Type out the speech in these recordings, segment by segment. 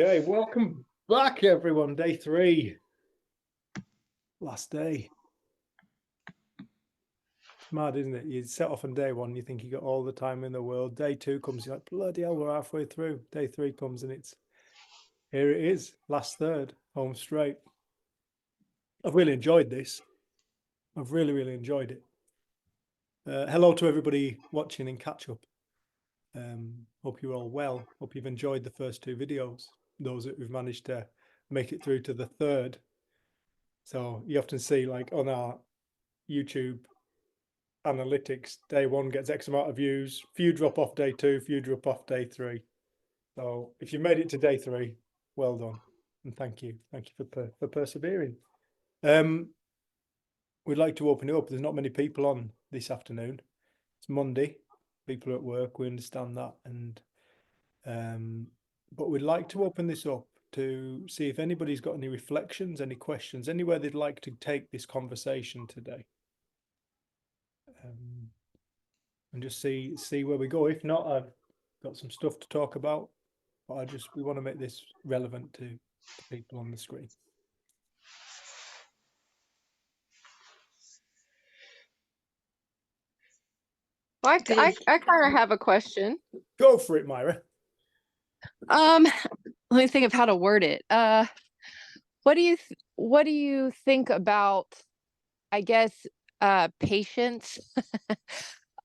Okay, welcome back, everyone. Day 3, last day. It's mad, isn't it? You set off on day 1, you think you got all the time in the world. Day 2 comes, you're like, bloody hell, we're halfway through. Day 3 comes, and here it is, last third, home straight. I've really enjoyed this. I've really enjoyed it. Hello to everybody watching in catch up. Hope you're all well. Hope you've enjoyed the first 2 videos. Those that we've managed to make it through to the third. So you often see, like, on our YouTube analytics, day 1 gets X amount of views, few drop off day 2, few drop off day 3. So if you made it to day 3, well done, and thank you for persevering. We'd like to open it up. There's not many people on this afternoon. It's Monday, people are at work, we understand that, and but we'd like to open this up to see if anybody's got any reflections, any questions, anywhere they'd like to take this conversation today. And just see where we go. If not, I've got some stuff to talk about, but we want to make this relevant to people on the screen. I kind of have a question. Go for it, Myra. Let me think of how to word it. What do you think about, I guess, patience?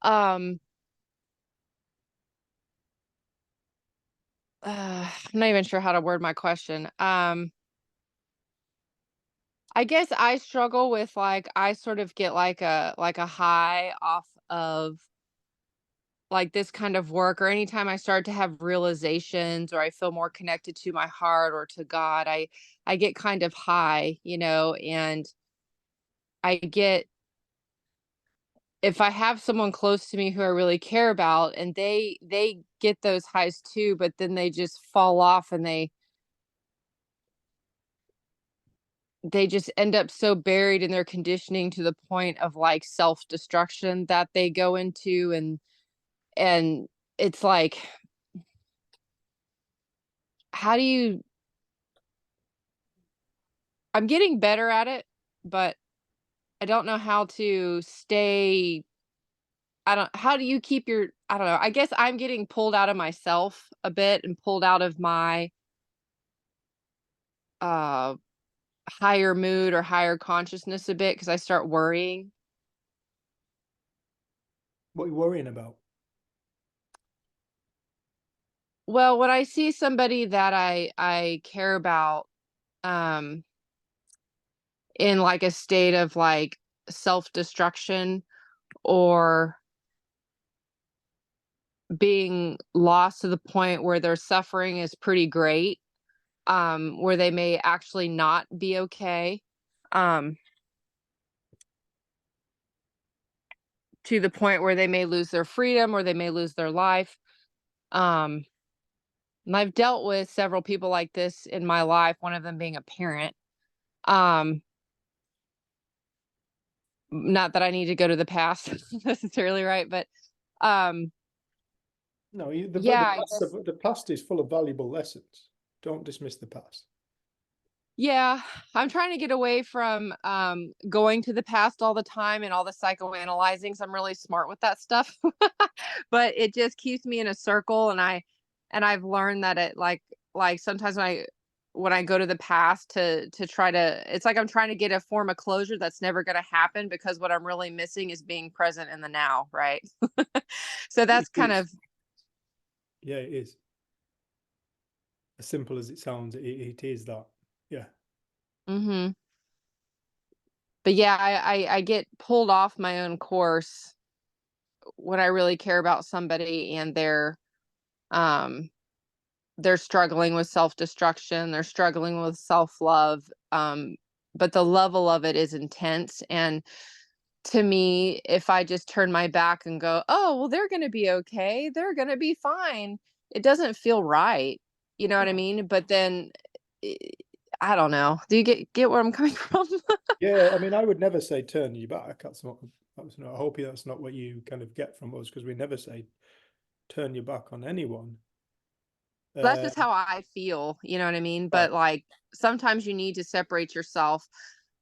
I'm not even sure how to word my question. I guess I struggle with, like, I sort of get like a high off of like this kind of work, or anytime I start to have realizations, or I feel more connected to my heart or to God, I get kind of high, and I get, if I have someone close to me who I really care about, and they get those highs too, but then they just fall off, and they just end up so buried in their conditioning to the point of, like, self-destruction that they go into, and it's like, how do you I'm getting better at it, but I don't know how to stay. How do you keep I don't know. I guess I'm getting pulled out of myself a bit, and pulled out of my uh higher mood or higher consciousness a bit, because I start worrying. What are you worrying about? Well, when I see somebody that I care about, um in, like, a state of, like, self-destruction, or being lost to the point where their suffering is pretty great, where they may actually not be okay, um, to the point where they may lose their freedom, or they may lose their life. Um, and I've dealt with several people like this in my life, one of them being a parent. Um, Not that I need to go to the past necessarily, right? But um, No, yeah, I guess. the past is full of valuable lessons. Don't dismiss the past. Yeah, I'm trying to get away from going to the past all the time and all the psychoanalyzing. So I'm really smart with that stuff. But it just keeps me in a circle, and I've learned that it, like sometimes when I go to the past to try to, it's like I'm trying to get a form of closure that's never going to happen, because what I'm really missing is being present in the now, right? So that's kind of. Yeah, it is. As simple as it sounds, it is that. Yeah. Mhm. But yeah, I get pulled off my own course when I really care about somebody, and um they're struggling with self-destruction, they're struggling with self-love, but the level of it is intense. And to me, if I just turn my back and go, oh well, they're going to be okay, they're going to be fine, it doesn't feel right. You know what I No. mean? But then, eh, I don't know, do you get where I'm coming from? Yeah, I mean, I would never say turn your back. That's not. I hope that's not what you kind of get from us, because we never say turn your back on anyone. That's Uh, just how I feel, you know what I mean? right. But like sometimes you need to separate yourself,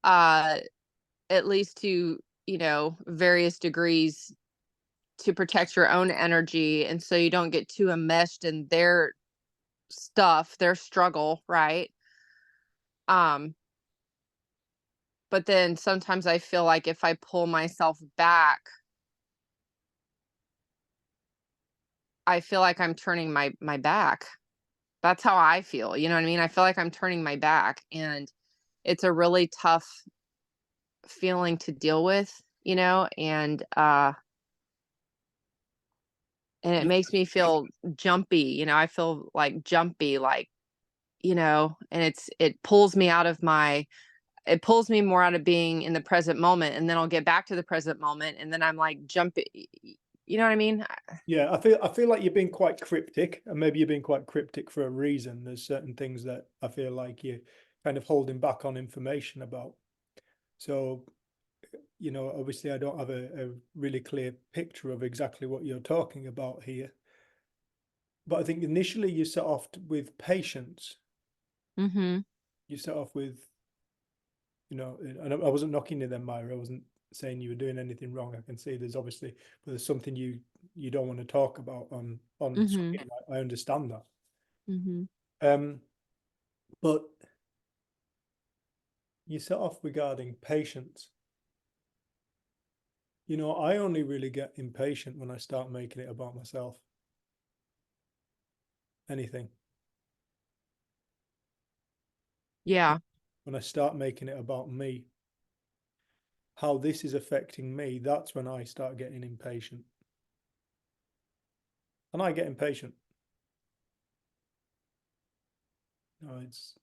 uh, at least to, various degrees to protect your own energy. And so you don't get too enmeshed in their stuff, their struggle, right? Um, but then sometimes I feel like if I pull myself back, I feel like I'm turning my back. That's how I feel, you know what I mean? I feel like I'm turning my back, and it's a really tough feeling to deal with, and it Yeah, makes me feel jumpy, I feel like jumpy, like, and it pulls me out of it pulls me more out of being in the present moment, and then I'll get back to the present moment, and then I'm like jumping, you know what I mean? yeah. I feel like you're being quite cryptic, and maybe you're being quite cryptic for a reason. There's certain things that I feel like you're kind of holding back on information about. So, obviously, I don't have a really clear picture of exactly what you're talking about here. But I think initially you set off with patience. Mhm. You set off with, and I wasn't knocking you then, Myra. I wasn't saying you were doing anything wrong. I can see but there's something you don't want to talk about on Mhm. screen. I understand that. Mhm. Um, but you set off regarding patience. I only really get impatient when I start making it about myself. Anything. Yeah. When I start making it about me, how this is affecting me, that's when I start getting impatient. And I get impatient. It's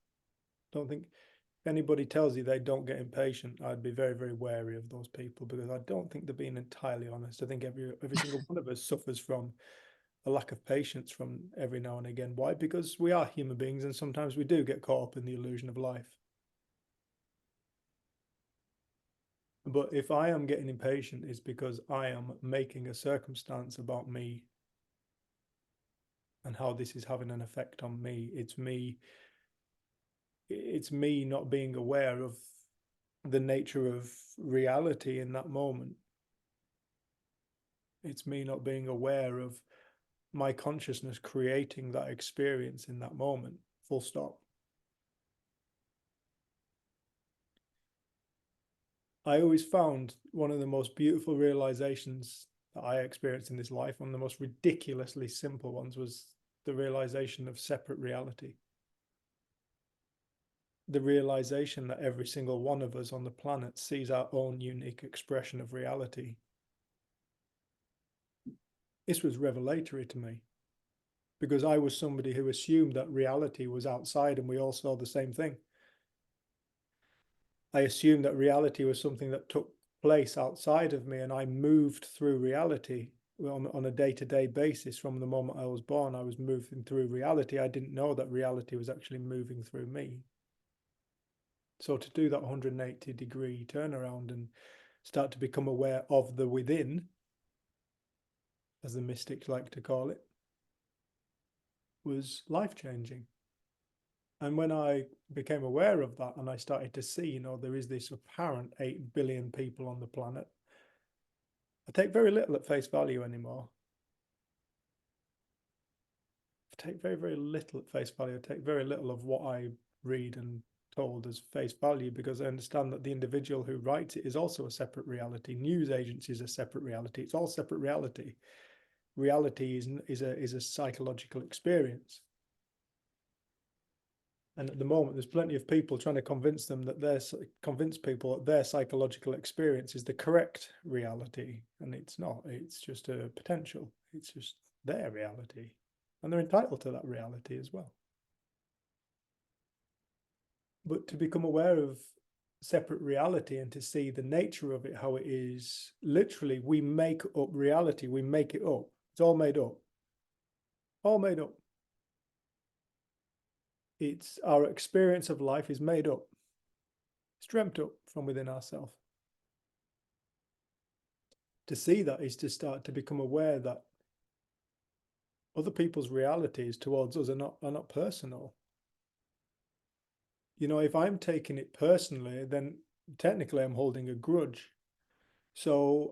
don't think if anybody tells you they don't get impatient, I'd be very, very wary of those people because I don't think they're being entirely honest. I think every single one of us suffers from a lack of patience from every now and again. Why? Because we are human beings and sometimes we do get caught up in the illusion of life. But if I am getting impatient, it's because I am making a circumstance about me and how this is having an effect on me. It's me not being aware of the nature of reality in that moment. It's me not being aware of my consciousness creating that experience in that moment, full stop. I always found one of the most beautiful realizations that I experienced in this life, one of the most ridiculously simple ones, was the realization of separate reality. The realization that every single one of us on the planet sees our own unique expression of reality. This was revelatory to me because I was somebody who assumed that reality was outside and we all saw the same thing. I assumed that reality was something that took place outside of me and I moved through reality on a day-to-day basis. From the moment I was born, I was moving through reality. I didn't know that reality was actually moving through me. So to do that 180-degree turnaround and start to become aware of the within, as the mystics like to call it, was life-changing. And when I became aware of that and I started to see, there is this apparent 8 billion people on the planet, I take very little at face value anymore. I take very, very little at face value. I take very little of what I read and told as face value because I understand that the individual who writes it is also a separate reality. News agencies are a separate reality. It's all separate reality. Reality is a psychological experience. And at the moment, there's plenty of people trying to convince people that their psychological experience is the correct reality, and it's not. It's just a potential. It's just their reality, and they're entitled to that reality as well. But to become aware of separate reality and to see the nature of it, how it is literally, we make up reality. We make it up. It's all made up. All made up. It's our experience of life is made up. It's dreamt up from within ourselves. To see that is to start to become aware that other people's realities towards us are not personal. You know, if I'm taking it personally, then technically I'm holding a grudge. So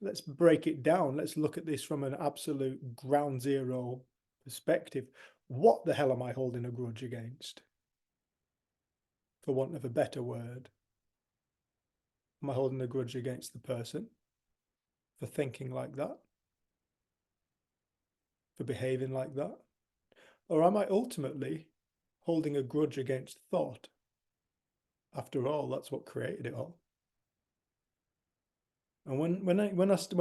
let's break it down. Let's look at this from an absolute ground zero perspective. What the hell am I holding a grudge against? For want of a better word. Am I holding a grudge against the person for thinking like that? For behaving like that? Or am I ultimately holding a grudge against thought? After all, that's what created it all. And when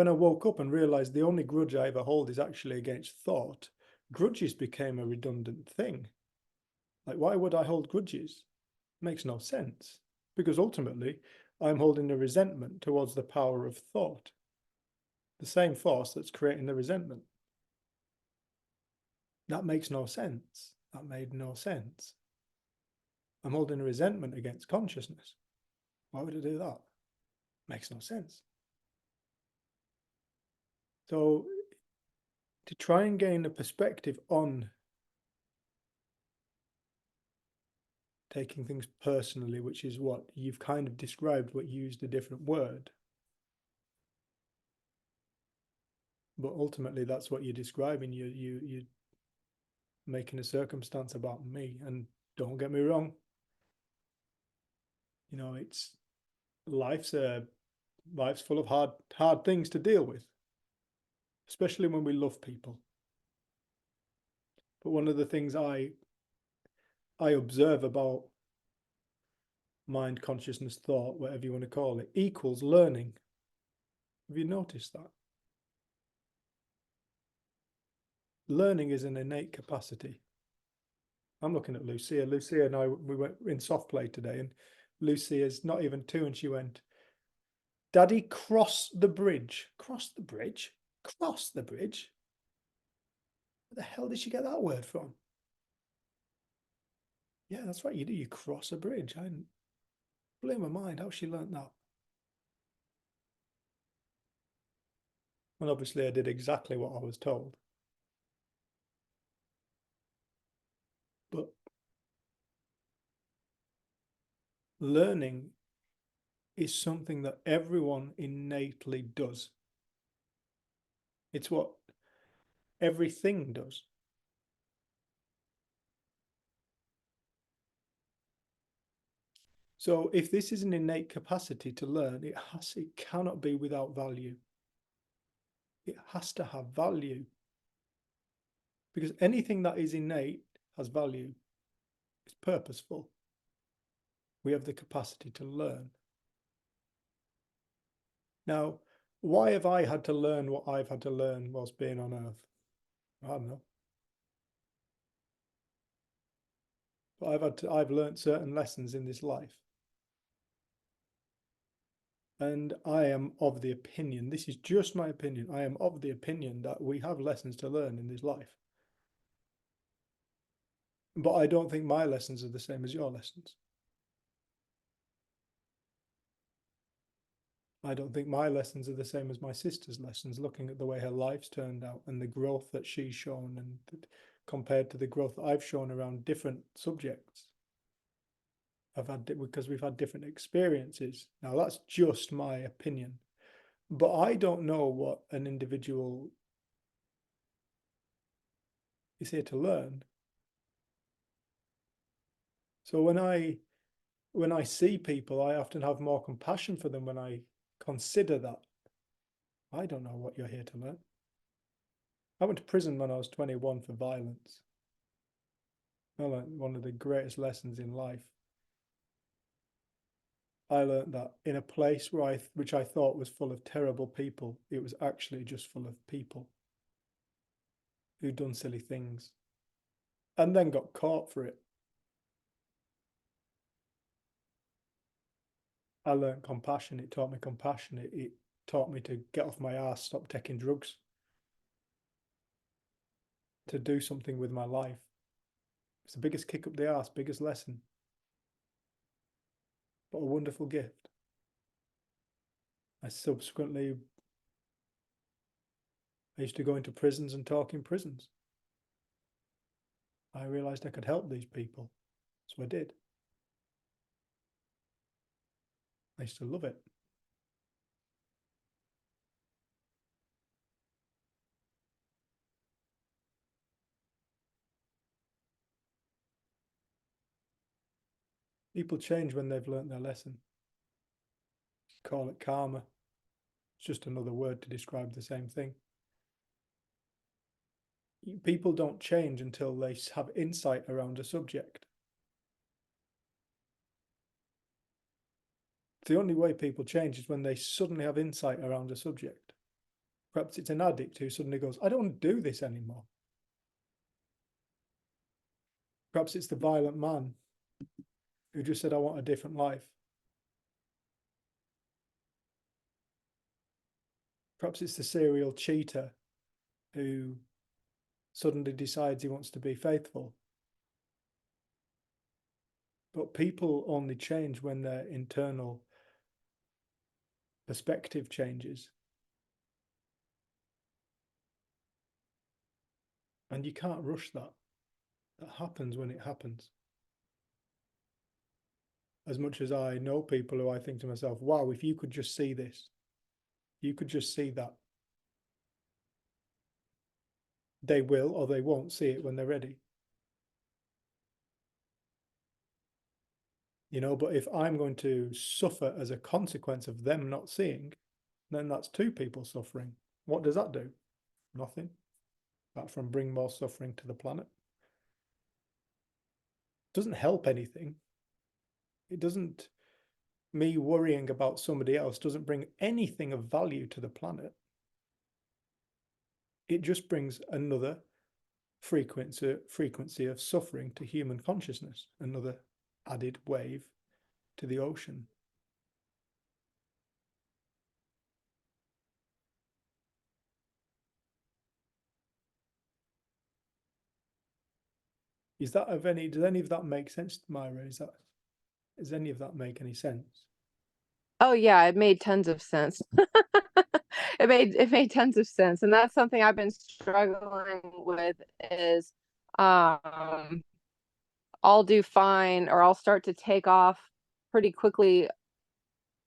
I woke up and realized the only grudge I ever hold is actually against thought, grudges became a redundant thing. Like, why would I hold grudges? Makes no sense. Because ultimately, I'm holding a resentment towards the power of thought, the same force that's creating the resentment. That makes no sense. That made no sense. I'm holding a resentment against consciousness. Why would I do that? Makes no sense. So, to try and gain a perspective on taking things personally, which is what you've kind of described, but used a different word. But ultimately, that's what you're describing. You're making a circumstance about me. And don't get me wrong, you know, life's full of hard things to deal with, especially when we love people. But one of the things I observe about mind, consciousness, thought, whatever you want to call it, equals learning. Have you noticed that? Learning is an innate capacity. I'm looking at Lucia. Lucia and I, we went in soft play today, and Lucia's not even 2, and she went, "Daddy, cross the bridge." Cross the bridge? Cross the bridge? Where the hell did she get that word from? Yeah, that's what you do. You cross a bridge. I blew my mind how she learnt that. And obviously I did exactly what I was told. But learning is something that everyone innately does. It's what everything does. So if this is an innate capacity to learn, it cannot be without value. It has to have value. Because anything that is innate has value. It's purposeful. We have the capacity to learn. Now, why have I had to learn what I've had to learn whilst being on Earth? I don't know. But I've learned certain lessons in this life. And I am of the opinion, this is just my opinion, I am of the opinion that we have lessons to learn in this life. But I don't think my lessons are the same as your lessons. I don't think my lessons are the same as my sister's lessons, looking at the way her life's turned out and the growth that she's shown, and compared to the growth that I've shown around different subjects. Because we've had different experiences. Now that's just my opinion, but I don't know what an individual is here to learn. So when I see people, I often have more compassion for them when I consider that. I don't know what you're here to learn. I went to prison when I was 21 for violence. I learned one of the greatest lessons in life. I learned that in a place which I thought was full of terrible people, it was actually just full of people who'd done silly things and then got caught for it. I learned compassion. It taught me compassion. It taught me to get off my ass, stop taking drugs, to do something with my life. It's the biggest kick up the ass, biggest lesson, but a wonderful gift. I subsequently I used to go into prisons and talk in prisons. I realized I could help these people, so I did. I used to love it. People change when they've learnt their lesson. Call it karma. It's just another word to describe the same thing. People don't change until they have insight around a subject. The only way people change is when they suddenly have insight around a subject. Perhaps it's an addict who suddenly goes, I don't want to do this anymore. Perhaps it's the violent man who just said, I want a different life. Perhaps it's the serial cheater who suddenly decides he wants to be faithful. But people only change when their internal perspective changes. And you can't rush that. That happens when it happens. As much as I know people who I think to myself, wow, if you could just see this, you could just see that. They will or they won't see it when they're ready. You know, but if I'm going to suffer as a consequence of them not seeing, then that's two people suffering. What does that do? Nothing. Apart from bring more suffering to the planet. It doesn't help anything. It doesn't, me worrying about somebody else doesn't bring anything of value to the planet. It just brings another frequency of suffering to human consciousness, another added wave to the ocean. Is that of any, does any of that make sense, Myra? Does any of that make any sense? Oh yeah, it made tons of sense. It made tons of sense. And that's something I've been struggling with is I'll do fine or I'll start to take off pretty quickly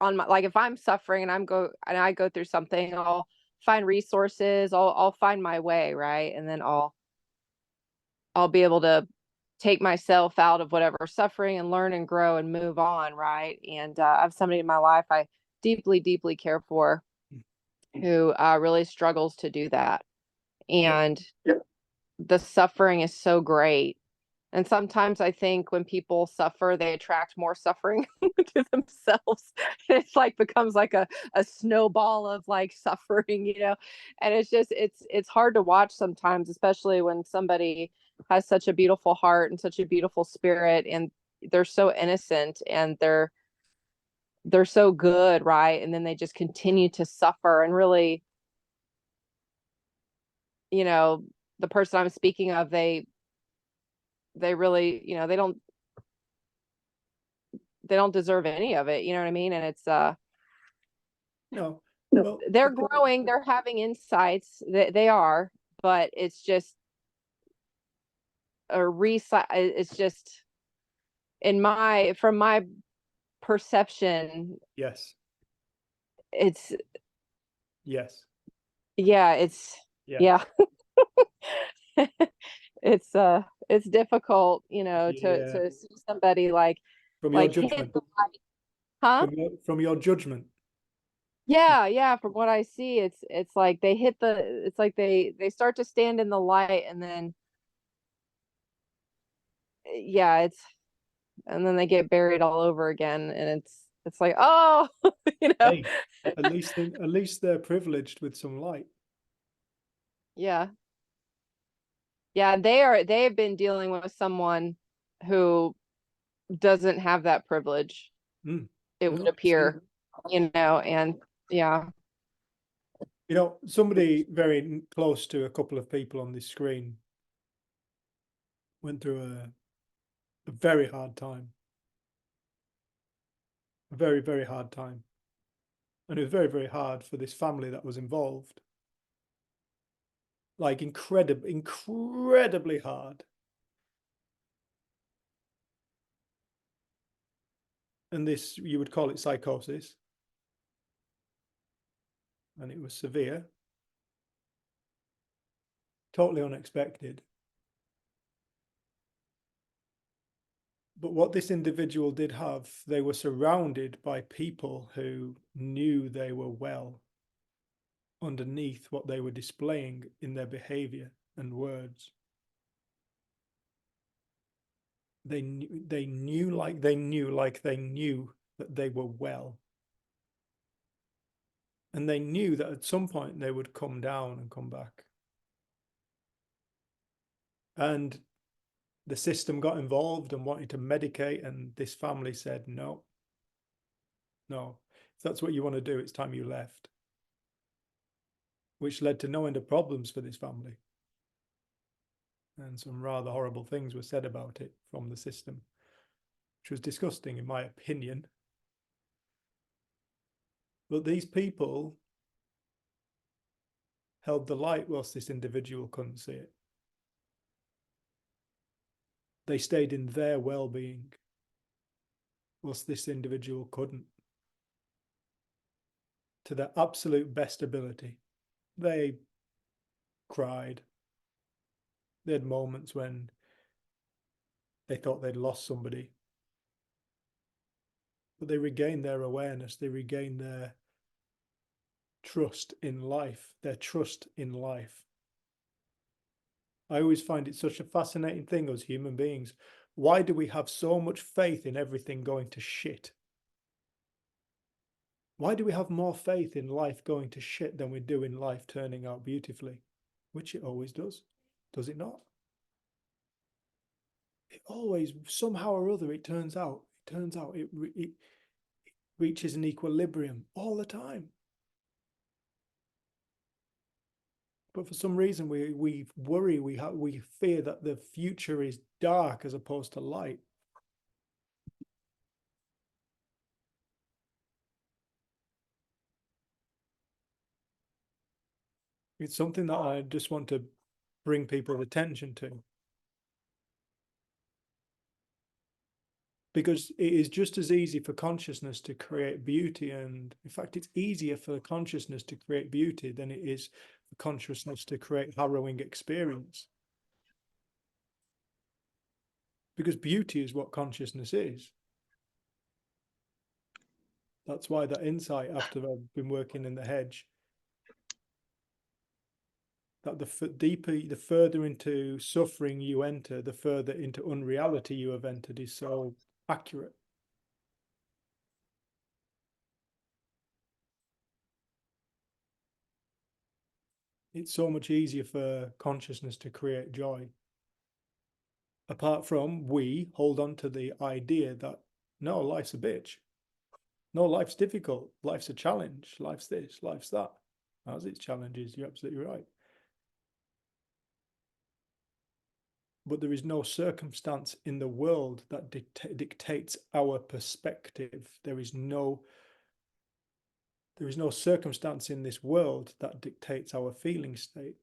on my, like if I'm suffering and I go through something, I'll find resources, I'll find my way, right? And then I'll be able to take myself out of whatever suffering and learn and grow and move on, right? And I have somebody in my life I deeply, deeply care for who really struggles to do that. And the suffering is so great. And sometimes I think when people suffer, they attract more suffering to themselves. It's like becomes like a snowball of like suffering, you know. And it's just it's hard to watch sometimes, especially when somebody has such a beautiful heart and such a beautiful spirit and they're so innocent and they're so good, right? And then they just continue to suffer and really, you know, the person I'm speaking of, they really, you know, they don't deserve any of it, you know what I mean? And it's No. Well, they're growing, they're having insights, they are, but it's just it's just from my perception, yes. it's Yes. yeah, it's Yeah. it's difficult, you know, Yeah. to see somebody From your hit judgment. the light. Huh? From your judgment. Yeah, from what I see, it's like they hit it's like they start to stand in the light and then yeah, and then they get buried all over again and it's like, oh, you know. Hey, at least they're privileged with some light. Yeah. Yeah, they have been dealing with someone who doesn't have that privilege, it would No, appear, you know, and yeah. you know, somebody very close to a couple of people on this screen went through a very hard time. A very, very hard time. And it was very, very hard for this family that was involved. like incredibly hard. And this, you would call it psychosis. And it was severe, totally unexpected. But what this individual did have, they were surrounded by people who knew they were well underneath what they were displaying in their behavior and words. They knew like they knew that they were well. And they knew that at some point they would come down and come back. And the system got involved and wanted to medicate, and this family said, no, if that's what you want to do, it's time you left. Which led to no end of problems for this family. And some rather horrible things were said about it from the system, which was disgusting in my opinion. But these people held the light whilst this individual couldn't see it. They stayed in their well-being whilst this individual couldn't. To their absolute best ability. They cried. They had moments when they thought they'd lost somebody. But they regained their awareness. They regained their trust in life. Their trust in life. I always find it such a fascinating thing as human beings. Why do we have so much faith in everything going to shit? Why do we have more faith in life going to shit than we do in life turning out beautifully? Which it always does. Does it not? It always, somehow or other, it turns out it reaches an equilibrium all the time. But for some reason, we worry, we fear that the future is dark as opposed to light. It's something that I just want to bring people's attention to. Because it is just as easy for consciousness to create beauty, and in fact, it's easier for consciousness to create beauty than it is for consciousness to create harrowing experience. Because beauty is what consciousness is. That's why that insight, after I've been working in the hedge, that the further into suffering you enter, the further into unreality you have entered, is so accurate. It's so much easier for consciousness to create joy. Apart from we hold on to the idea that, no, life's a bitch. No, life's difficult. Life's a challenge. Life's this, life's that. As its challenges, you're absolutely right. But there is no circumstance in the world that dictates our perspective. There is no circumstance in this world that dictates our feeling state,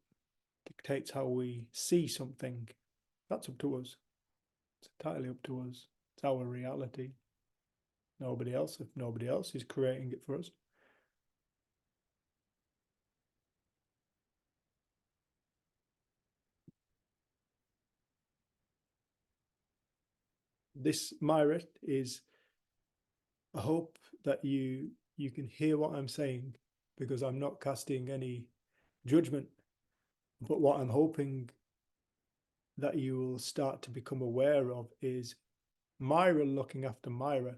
dictates how we see something. That's up to us. It's entirely up to us. It's our reality. Nobody else, if nobody else is creating it for us. This, Myra, is, I hope that you can hear what I'm saying, because I'm not casting any judgment, but what I'm hoping that you will start to become aware of is Myra looking after Myra.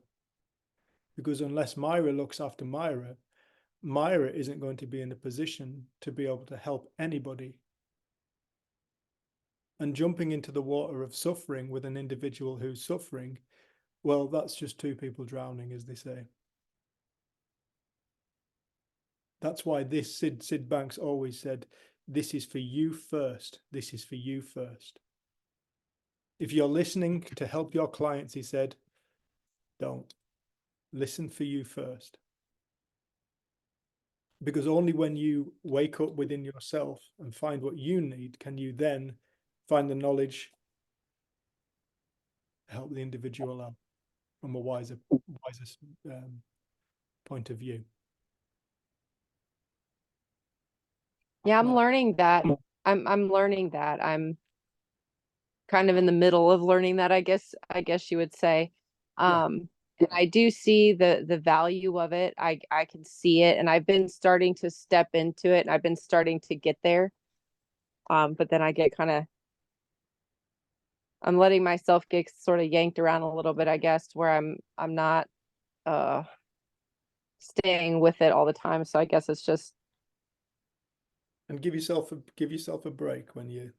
Because unless Myra looks after Myra, Myra isn't going to be in a position to be able to help anybody. And jumping into the water of suffering with an individual who's suffering, well, that's just two people drowning, as they say. That's why this Sid Banks always said, this is for you first. This is for you first. If you're listening to help your clients, he said, don't. Listen for you first. because only when you wake up within yourself and find what you need can you then find the knowledge to help the individual out from a wiser point of view. Yeah, I'm learning that. I'm learning that. I'm kind of in the middle of learning that, I guess you would say. Yeah. And I do see the value of it. I can see it, and I've been starting to step into it, and I've been starting to get there. But then I get kind of, I'm letting myself get sort of yanked around a little bit, I guess, where I'm not uh staying with it all the time. So I guess it's just, And give yourself a break when you're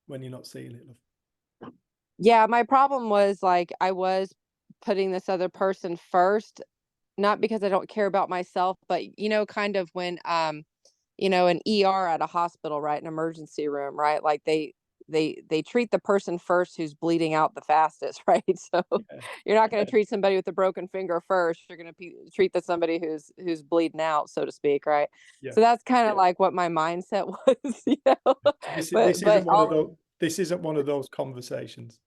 not seeing it, love. yeah, my problem was like I was putting this other person first, not because I don't care about myself, but kind of when an ER at a hospital, right? An emergency room, right? Like they treat the person first who's bleeding out the fastest, right? So Yeah. you're not going to treat somebody with a broken finger first. You're going to treat somebody who's bleeding out, so to speak, right? Yeah. So that's kind of like what my mindset was, This but isn't one of those conversations.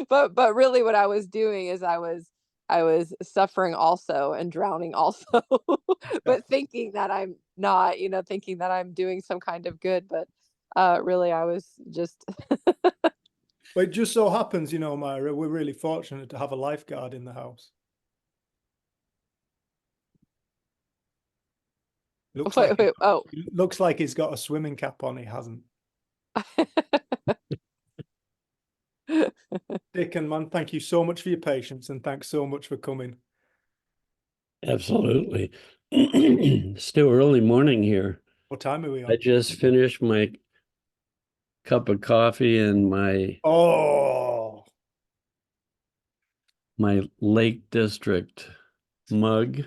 but really what I was doing is I was suffering also and drowning also, but thinking that I'm not, thinking that I'm doing some kind of good, but really I was just But it just so happens, Myra, we're really fortunate to have a lifeguard in the house. Looks like looks like he's got a swimming cap on. He hasn't. Dick and man, thank you so much for your patience, and thanks so much for coming. Absolutely. Still early morning here. What time are we on? I just finished my cup of coffee and my Lake District mug.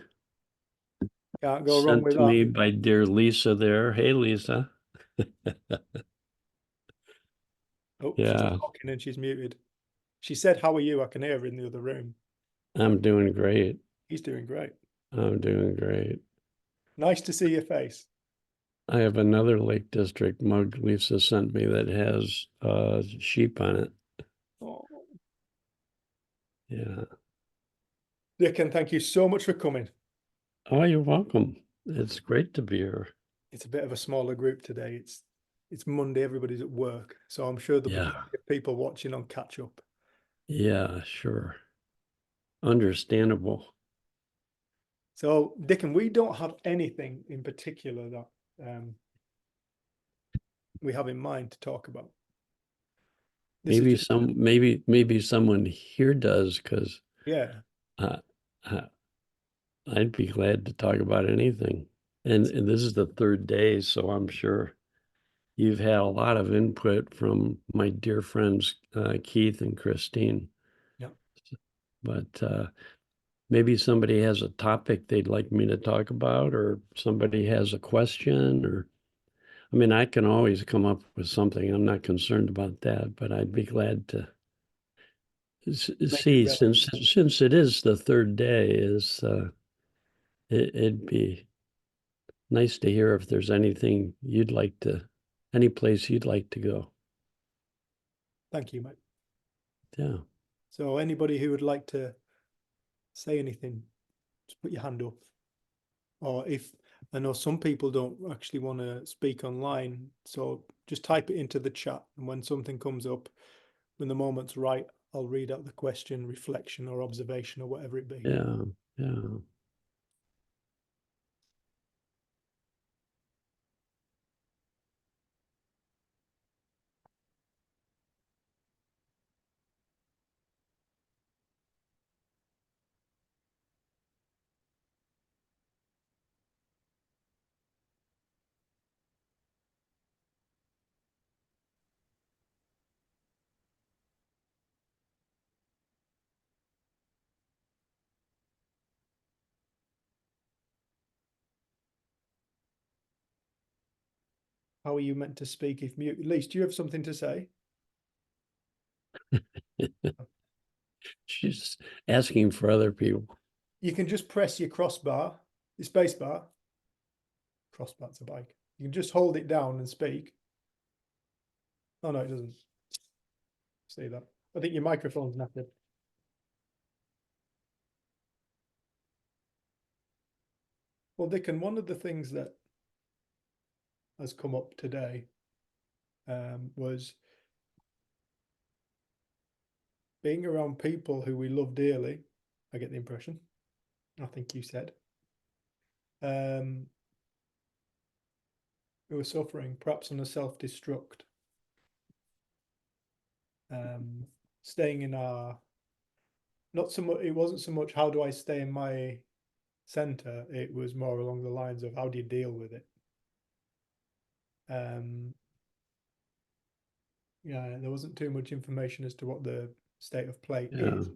Can't go wrong with Sent to me by dear Lisa there. Hey, Lisa. Oh, Yeah. she's talking and she's muted. She said, "How are you?" I can hear her in the other room. I'm doing great. He's doing great. I'm doing great. Nice to see your face. I have another Lake District mug Lisa sent me that has sheep on it. Oh. Yeah. Dick, and thank you so much for coming. Oh, you're welcome. It's great to be here. It's a bit of a smaller group today. It's Monday, everybody's at work, so I'm sure there'll be plenty of people watching on catch up. Yeah, sure. Understandable. So, Dick, and we don't have anything in particular that we have in mind to talk about. Maybe someone here does, because yeah, I'd be glad to talk about anything. And this is the third day, so I'm sure you've had a lot of input from my dear friends Keith and Christine. Yeah. But maybe somebody has a topic they'd like me to talk about, or somebody has a question, or I mean, I can always come up with something. I'm not concerned about that, but I'd be glad to see, since it is the third day, it'd be nice to hear if there's anything any place you'd like to go. Thank you, mate. Yeah. So anybody who would like to say anything, just put your hand up. Or if I know some people don't actually want to speak online, so just type it into the chat, and when something comes up, when the moment's right, I'll read out the question, reflection, or observation, or whatever it be. Yeah, yeah. How are you meant to speak if mute? Lise, do you have something to say? She's asking for other people. You can just press your crossbar your space bar, crossbar's a bike. You can just hold it down and speak. Oh no, it doesn't. See that? I think your microphone's knackered. Well, Dickon, one of the things that has come up today was being around people who we love dearly. I get the impression. I think you said. Who are suffering, perhaps on a self-destruct. Staying in our, not so much, it wasn't so much how do I stay in my center, it was more along the lines of how do you deal with it. Yeah, there wasn't too much information as to what the state of play is,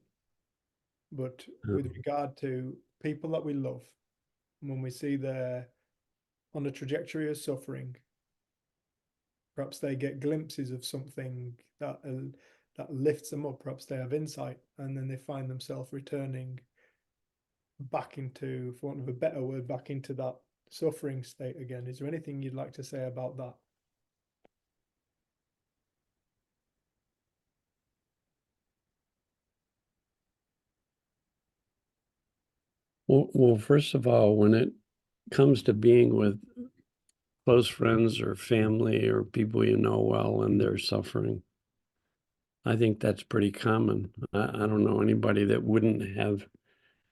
but with regard to people that we love, when we see they're on a trajectory of suffering, perhaps they get glimpses of something that lifts them up, perhaps they have insight, and then they find themselves returning back into, for want of a better word, back into that suffering state again. Is there anything you'd like to say about that? Well, first of all, when it comes to being with close friends or family or people you know well and they're suffering, I think that's pretty common. I don't know anybody that wouldn't have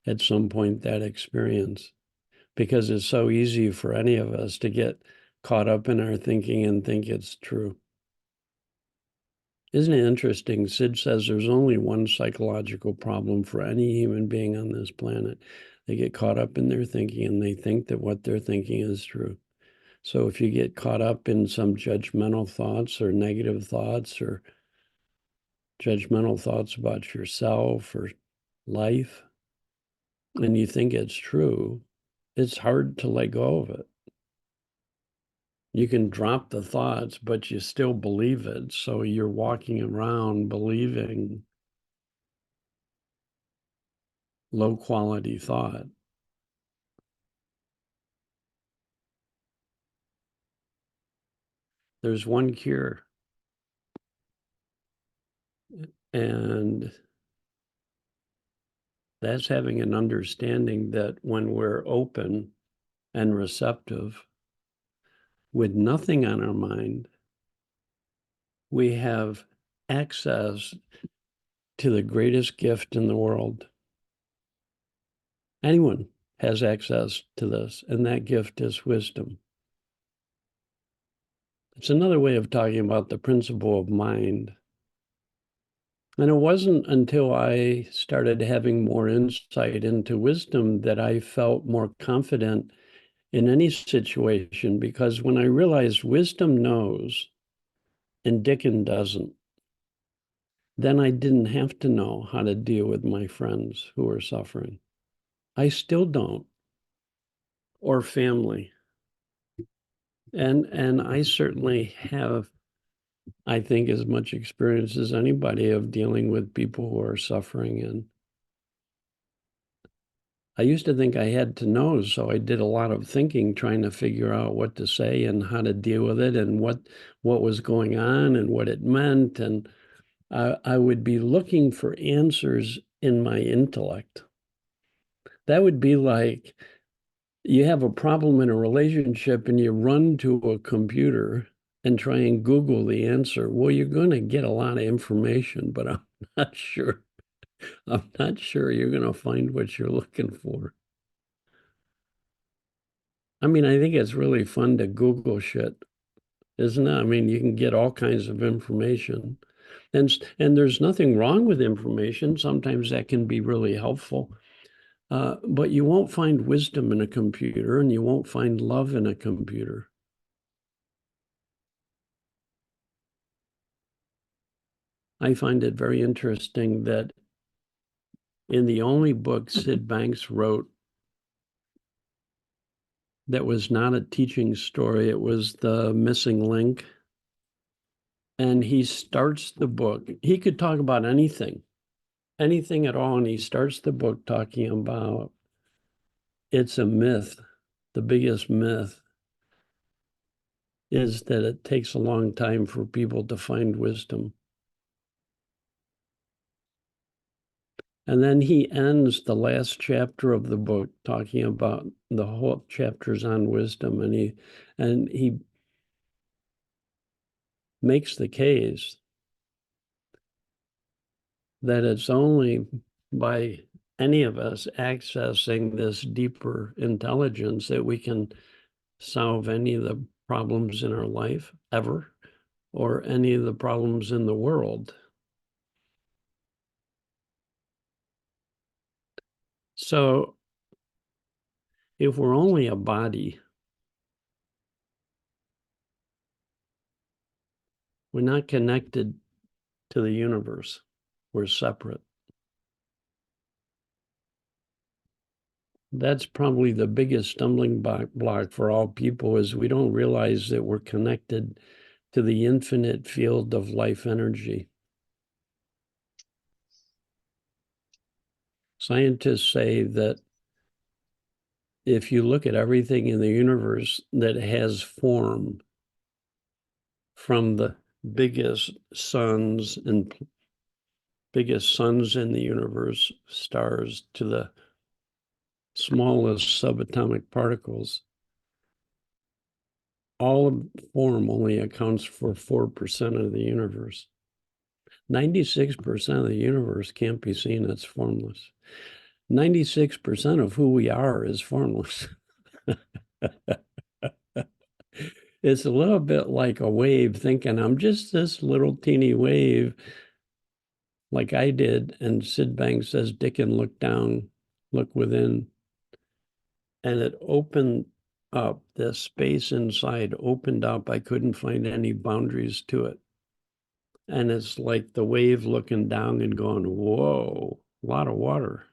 at some point that experience, because it's so easy for any of us to get caught up in our thinking and think it's true. Isn't it interesting? Sid says there's only one psychological problem for any human being on this planet. They get caught up in their thinking and they think that what they're thinking is true. So if you get caught up in some judgmental thoughts or negative thoughts or judgmental thoughts about yourself or life, and you think it's true, it's hard to let go of it. You can drop the thoughts, but you still believe it. So you're walking around believing low quality thought. There's one cure. And that's having an understanding that when we're open and receptive, with nothing on our mind, we have access to the greatest gift in the world. Anyone has access to this, and that gift is wisdom. It's another way of talking about the principle of mind. And it wasn't until I started having more insight into wisdom that I felt more confident in any situation, because when I realized wisdom knows and Dickon doesn't, then I didn't have to know how to deal with my friends who are suffering. I still don't, or family. And I certainly have, I think, as much experience as anybody of dealing with people who are suffering. And I used to think I had to know, so I did a lot of thinking, trying to figure out what to say and how to deal with it and what was going on and what it meant. And I would be looking for answers in my intellect. That would be like you have a problem in a relationship and you run to a computer and try and Google the answer. Well, you're going to get a lot of information, but I'm not sure you're going to find what you're looking for. I mean, I think it's really fun to Google shit, isn't it? I mean, you can get all kinds of information. And there's nothing wrong with information. Sometimes that can be really helpful. But you won't find wisdom in a computer, and you won't find love in a computer. I find it very interesting that in the only book Sid Banks wrote that was not a teaching story, it was The Missing Link. And he starts the book, he could talk about anything at all, and he starts the book talking about it's a myth. The biggest myth is that it takes a long time for people to find wisdom. And then he ends the last chapter of the book talking about the whole chapters on wisdom, and he makes the case that it's only by any of us accessing this deeper intelligence that we can solve any of the problems in our life ever, or any of the problems in the world. So if we're only a body, we're not connected to the universe. We're separate. That's probably the biggest stumbling block for all people, is we don't realize that we're connected to the infinite field of life energy. Scientists say that if you look at everything in the universe that has form, from the biggest suns in the universe, stars, to the smallest subatomic particles, all of form only accounts for 4% of the universe. 96% of the universe can't be seen as formless. 96% of who we are is formless. It's a little bit like a wave, thinking I'm just this little teeny wave, like I did. And Sid Banks says, Dickon, look down, look within. And it opened up, the space inside opened up. I couldn't find any boundaries to it. And it's like the wave looking down and going, whoa, a lot of water.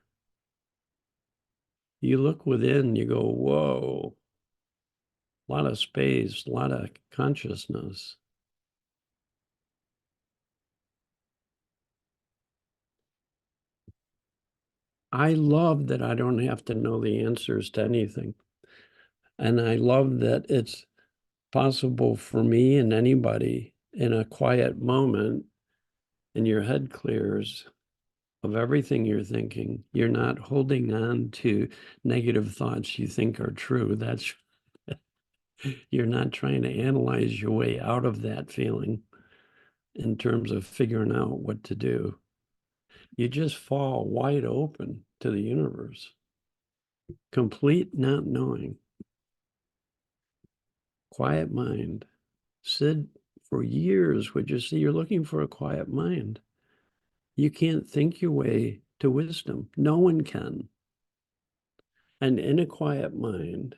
You look within, you go, whoa, a lot of space, a lot of consciousness. I love that I don't have to know the answers to anything. And I love that it's possible for me and anybody, in a quiet moment, and your head clears of everything you're thinking. You're not holding on to negative thoughts you think are true. That's you're not trying to analyze your way out of that feeling in terms of figuring out what to do. You just fall wide open to the universe. Complete not knowing. Quiet mind. Sid, for years, would just say, you're looking for a quiet mind. You can't think your way to wisdom. No one can. And in a quiet mind,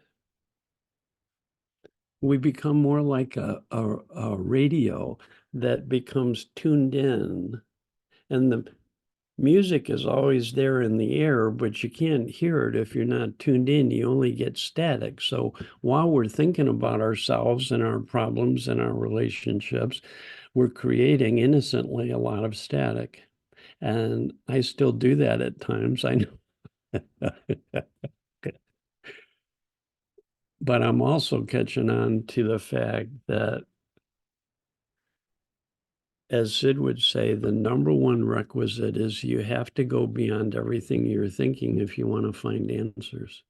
we become more like a radio that becomes tuned in. And the music is always there in the air, but you can't hear it if you're not tuned in. You only get static. So while we're thinking about ourselves and our problems and our relationships, we're creating innocently a lot of static. And I still do that at times, I know. But I'm also catching on to the fact that, as Sid would say, the number one requisite is you have to go beyond everything you're thinking if you want to find answers.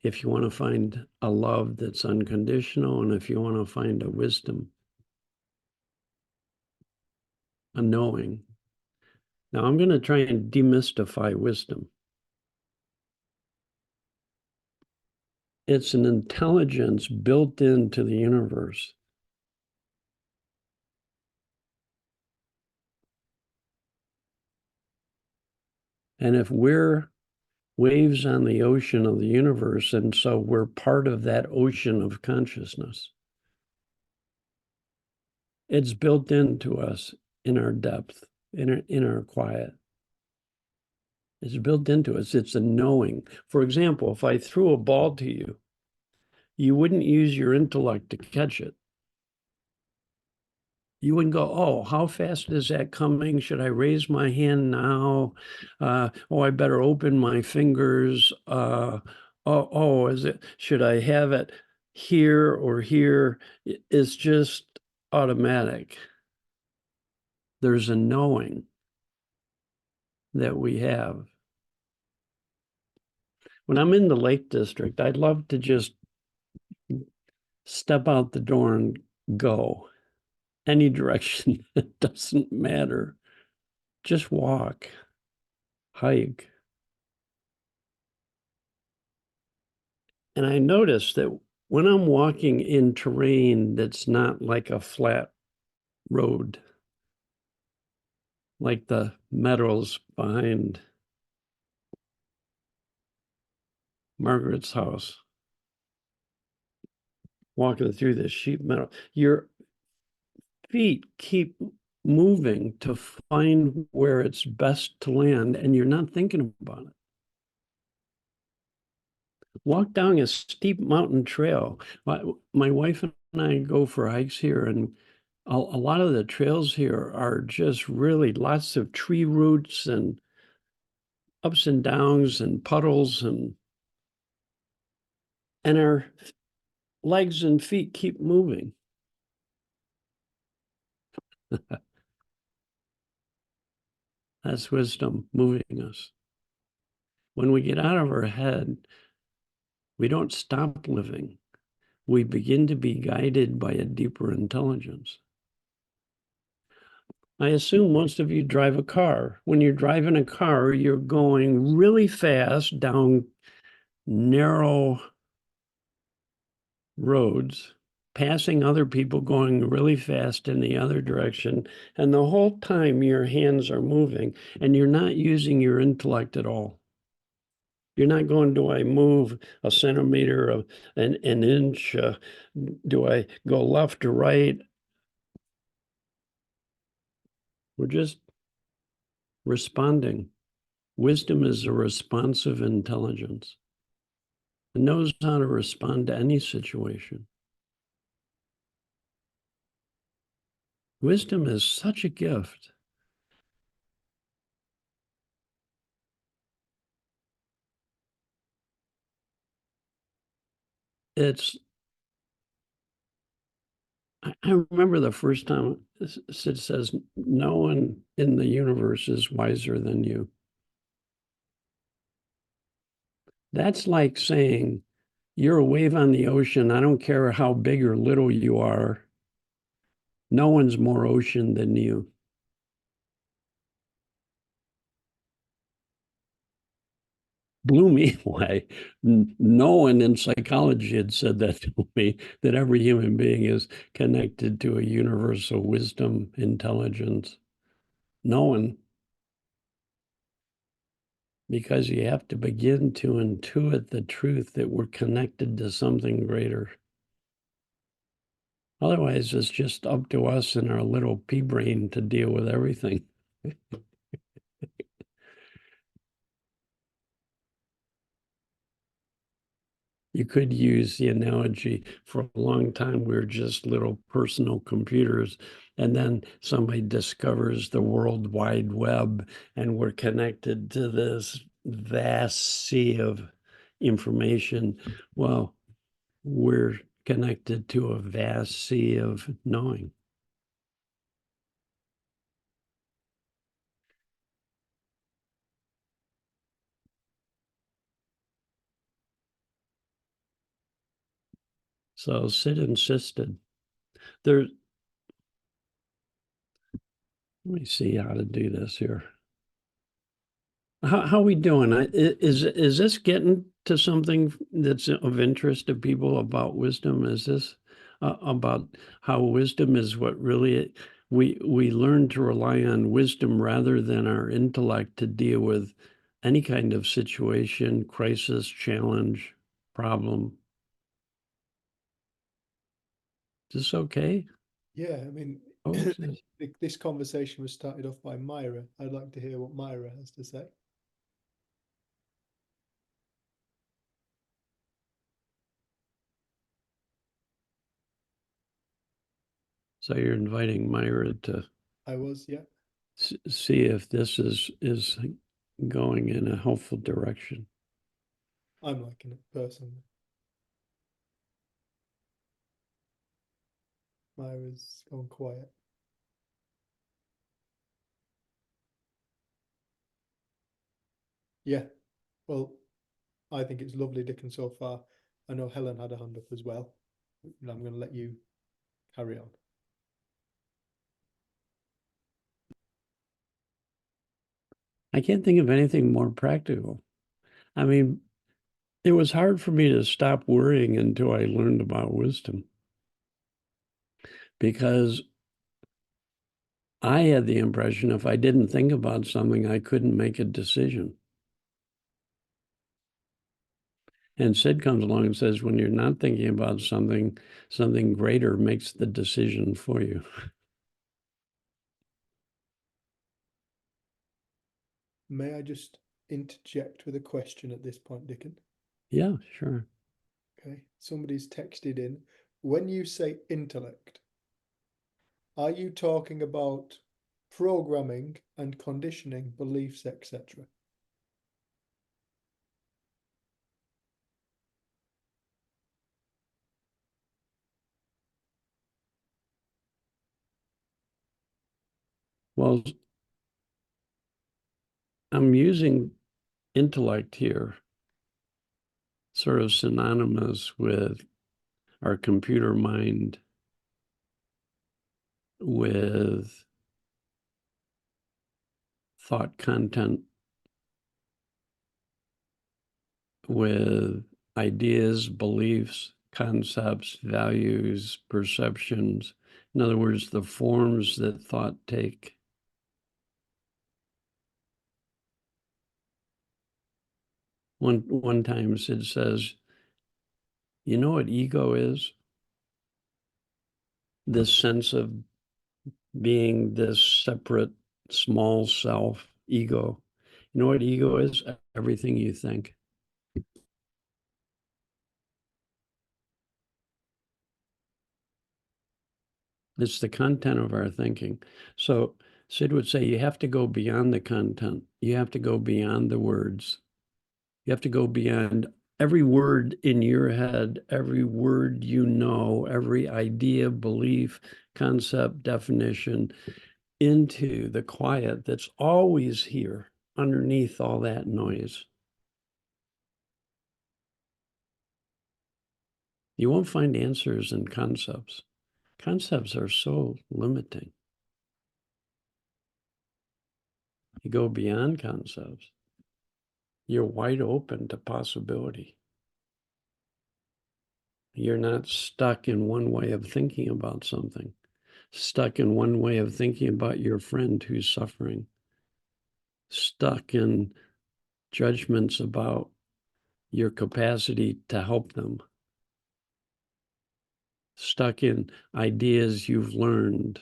If you want to find a love that's unconditional, and if you want to find a wisdom, a knowing. Now, I'm going to try and demystify wisdom. It's an intelligence built into the universe. And if we're waves on the ocean of the universe, and so we're part of that ocean of consciousness, it's built into us in our depth, in our quiet. It's built into us. It's a knowing. For example, if I threw a ball to you, you wouldn't use your intellect to catch it. You wouldn't go, oh, how fast is that coming? Should I raise my hand now? Oh, I better open my fingers. should I have it here or here? It's just automatic. There's a knowing that we have. When I'm in the Lake District, I'd love to just step out the door and go any direction. It doesn't matter. Just walk, hike. And I notice that when I'm walking in terrain that's not like a flat road, like the meadows behind Margaret's house, walking through this sheep meadow, your feet keep moving to find where it's best to land, and you're not thinking about it. Walk down a steep mountain trail. My wife and I go for hikes here, and a lot of the trails here are just really lots of tree roots and ups and downs and puddles, and our legs and feet keep moving. That's wisdom moving us. When we get out of our head, we don't stop living. We begin to be guided by a deeper intelligence. I assume most of you drive a car. When you're driving a car, you're going really fast down narrow roads, passing other people going really fast in the other direction. And the whole time your hands are moving and you're not using your intellect at all. You're not going, do I move a centimeter of an inch? Do I go left or right? We're just responding. Wisdom is a responsive intelligence. It knows how to respond to any situation. Wisdom is such a gift. I remember the first time Sid says, no one in the universe is wiser than you. That's like saying, you're a wave on the ocean. I don't care how big or little you are. No one's more ocean than you. Blew me away. No one in psychology had said that to me, that every human being is connected to a universal wisdom, intelligence. No one. Because you have to begin to intuit the truth that we're connected to something greater. Otherwise, it's just up to us and our little pea brain to deal with everything. You could use the analogy, for a long time, we're just little personal computers, and then somebody discovers the World Wide Web, and we're connected to this vast sea of information. Well, we're connected to a vast sea of knowing. So Sid insisted. Let me see how to do this here. How are we doing? Is this getting to something that's of interest to people about wisdom? Is this about how wisdom is what really we learn to rely on wisdom rather than our intellect to deal with any kind of situation, crisis, challenge, problem? Is this okay? Yeah, I mean, Oh, is this- this conversation was started off by Myra. I'd like to hear what Myra has to say. So you're inviting Myra to I was, yeah. see if this is going in a helpful direction. I'm liking it personally. Myra's gone quiet. Yeah, well, I think it's lovely, Dickon, so far. I know Helen had a hand up as well. And I'm going to let you carry on. I can't think of anything more practical. I mean, it was hard for me to stop worrying until I learned about wisdom. Because I had the impression if I didn't think about something, I couldn't make a decision. And Sid comes along and says, when you're not thinking about something, something greater makes the decision for you. May I just interject with a question at this point, Dickon? Yeah, sure. Okay, somebody's texted in. When you say intellect, are you talking about programming and conditioning, beliefs, etc.? Well, I'm using intellect here, sort of synonymous with our computer mind, with thought content, with ideas, beliefs, concepts, values, perceptions. In other words, the forms that thought take. One time Sid says, you know what ego is? This sense of being this separate, small self, ego. You know what ego is? Everything you think. It's the content of our thinking. So Sid would say you have to go beyond the content. You have to go beyond the words. You have to go beyond every word in your head, every word you know, every idea, belief, concept, definition, into the quiet that's always here underneath all that noise. You won't find answers in concepts. Concepts are so limiting. You go beyond concepts, you're wide open to possibility. You're not stuck in one way of thinking about something, stuck in one way of thinking about your friend who's suffering, stuck in judgments about your capacity to help them, stuck in ideas you've learned,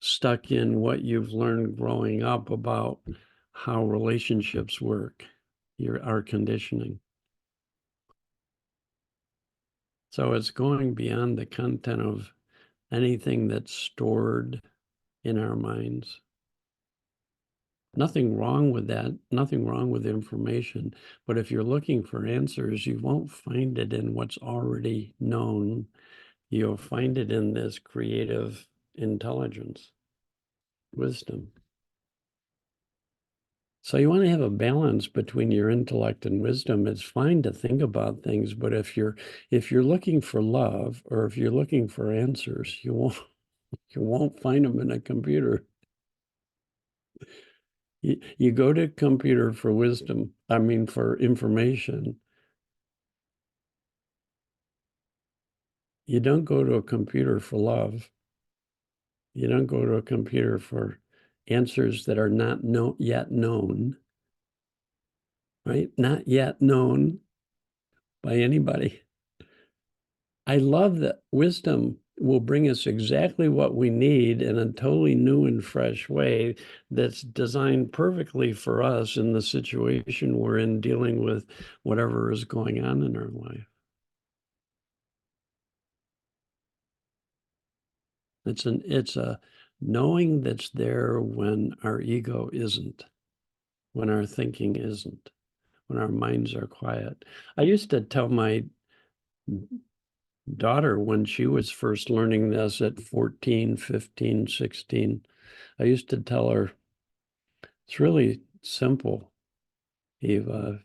stuck in what you've learned growing up about how relationships work, our conditioning. So it's going beyond the content of anything that's stored in our minds. Nothing wrong with that, nothing wrong with information. But if you're looking for answers, you won't find it in what's already known. You'll find it in this creative intelligence, wisdom. So you want to have a balance between your intellect and wisdom. It's fine to think about things, but if you're looking for love or if you're looking for answers, you won't find them in a computer. You go to a computer for wisdom, for information. You don't go to a computer for love. You don't go to a computer for answers that are not yet known, right? Not yet known by anybody. I love that wisdom will bring us exactly what we need in a totally new and fresh way that's designed perfectly for us in the situation we're in, dealing with whatever is going on in our life. It's a knowing that's there when our ego isn't, when our thinking isn't, when our minds are quiet. I used to tell my daughter when she was first learning this at 14, 15, 16, I used to tell her, it's really simple, Eva.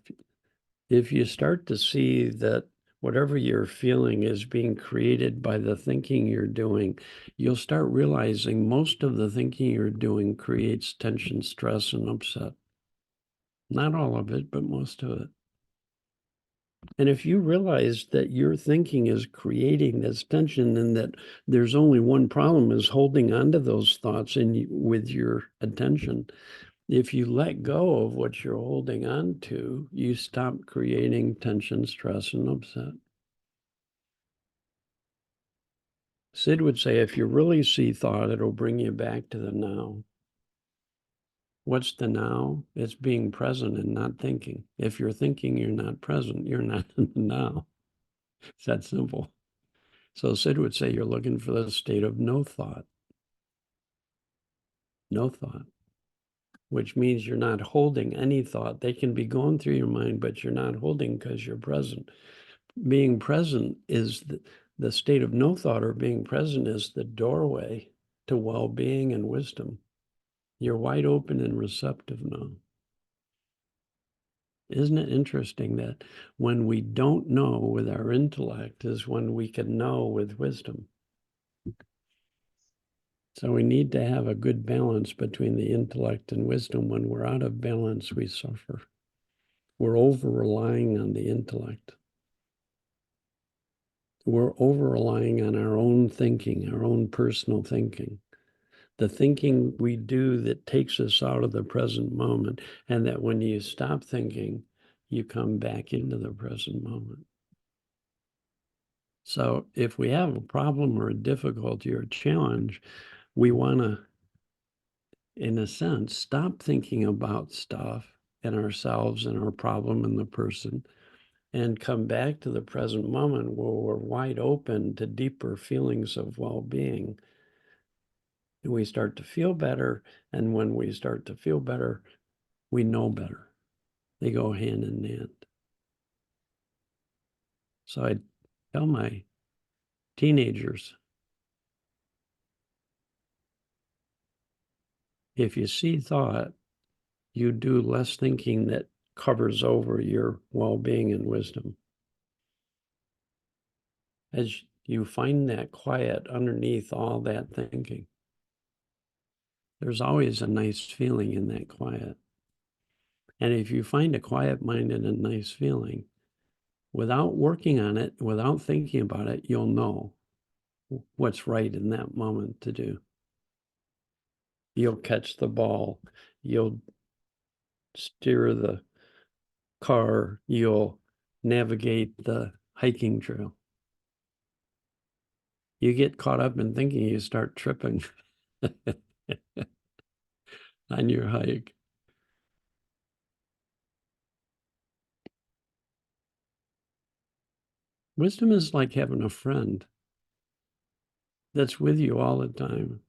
If you start to see that whatever you're feeling is being created by the thinking you're doing, you'll start realizing most of the thinking you're doing creates tension, stress, and upset. Not all of it, but most of it. And if you realize that your thinking is creating this tension and that there's only one problem is holding on to those thoughts with your attention, if you let go of what you're holding on to, you stop creating tension, stress, and upset. Sid would say, if you really see thought, it'll bring you back to the now. What's the now? It's being present and not thinking. If you're thinking you're not present, you're not in the now. It's that simple. So Sid would say you're looking for the state of no thought. No thought. Which means you're not holding any thought. They can be going through your mind, but you're not holding because you're present. Being present is the state of no thought, or being present is the doorway to well-being and wisdom. You're wide open and receptive now. Isn't it interesting that when we don't know with our intellect is when we can know with wisdom? So we need to have a good balance between the intellect and wisdom. When we're out of balance, we suffer. We're over-relying on the intellect. We're over-relying on our own thinking, our own personal thinking. The thinking we do that takes us out of the present moment, and that when you stop thinking, you come back into the present moment. So if we have a problem or a difficulty or a challenge, we want to, in a sense, stop thinking about stuff and ourselves and our problem and the person, and come back to the present moment where we're wide open to deeper feelings of well-being. And we start to feel better, and when we start to feel better, we know better. They go hand in hand. So I tell my teenagers, if you see thought, you do less thinking that covers over your well-being and wisdom. As you find that quiet underneath all that thinking, there's always a nice feeling in that quiet. And if you find a quiet mind and a nice feeling, without working on it, without thinking about it, you'll know what's right in that moment to do. You'll catch the ball. You'll steer the car. You'll navigate the hiking trail. You get caught up in thinking, you start tripping on your hike. Wisdom is like having a friend that's with you all the time.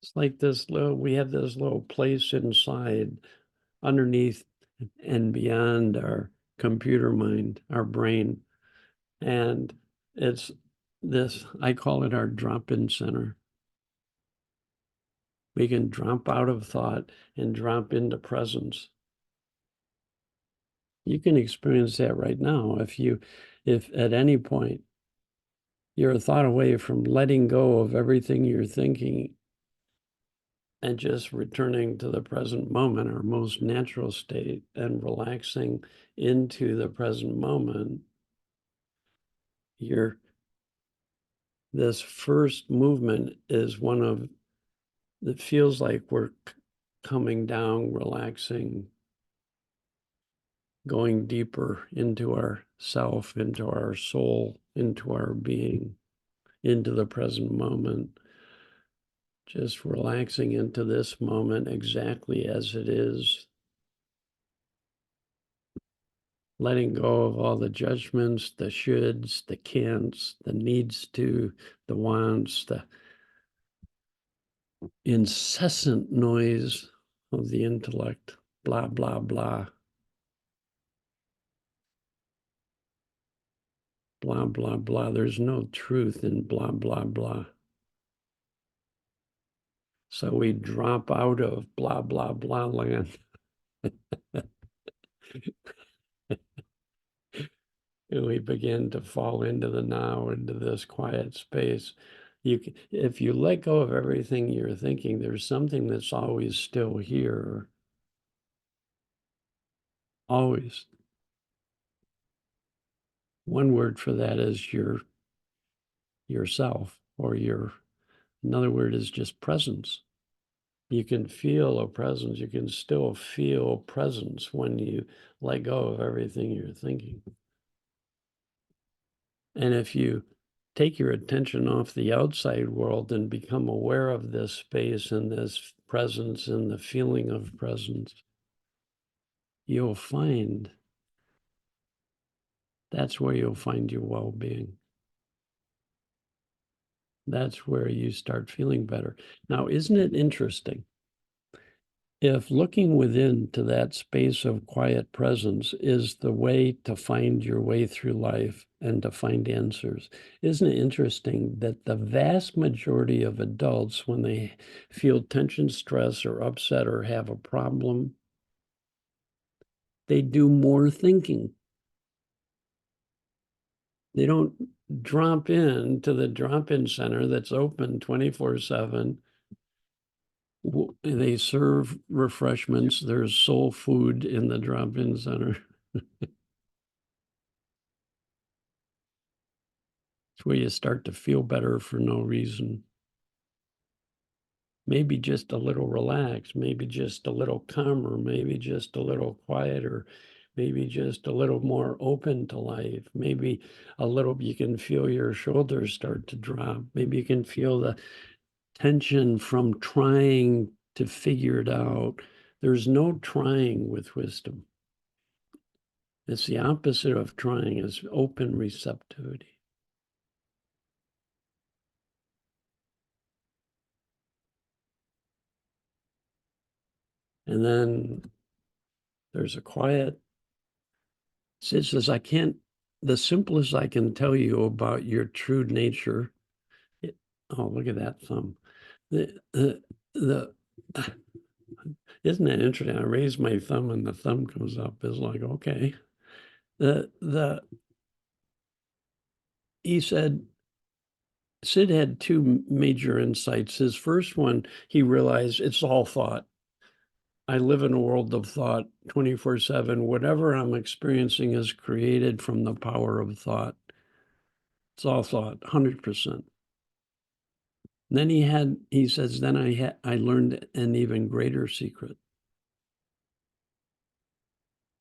It's like this little, we have this little place inside, underneath and beyond our computer mind, our brain. And it's this, I call it our drop-in center. We can drop out of thought and drop into presence. You can experience that right now if at any point you're a thought away from letting go of everything you're thinking and just returning to the present moment, our most natural state, and relaxing into the present moment. This first movement is one of, that feels like we're coming down, relaxing, going deeper into our self, into our soul, into our being, into the present moment. Just relaxing into this moment exactly as it is. Letting go of all the judgments, the shoulds, the can'ts, the needs to, the wants, incessant noise of the intellect, blah, blah, blah. Blah, blah, blah. There's no truth in blah, blah, blah. So we drop out of blah, blah, blah land. And we begin to fall into the now, into this quiet space. If you let go of everything you're thinking, there's something that's always still here. Always. One word for that is yourself, or another word is just presence. You can feel a presence. You can still feel presence when you let go of everything you're thinking. And if you take your attention off the outside world and become aware of this space and this presence and the feeling of presence, you'll find that's where you'll find your well-being. That's where you start feeling better. Now, isn't it interesting? If looking within to that space of quiet presence is the way to find your way through life and to find answers, isn't it interesting that the vast majority of adults, when they feel tension, stress, or upset, or have a problem, they do more thinking. They don't drop in to the drop-in center that's open 24/7. They serve refreshments. There's soul food in the drop-in center. It's where you start to feel better for no reason. Maybe just a little relaxed, maybe just a little calmer, maybe just a little quieter, maybe just a little more open to life. Maybe a little, you can feel your shoulders start to drop. Maybe you can feel the tension from trying to figure it out. There's no trying with wisdom. It's the opposite of trying, is open receptivity. And then there's a quiet. Sid says, the simplest I can tell you about your true nature. Oh, look at that thumb. Isn't that interesting? I raise my thumb and the thumb comes up. It's like, okay. He said, Sid had two major insights. His first one, he realized it's all thought. I live in a world of thought 24/7. Whatever I'm experiencing is created from the power of thought. It's all thought, 100%. Then he says, then I learned an even greater secret.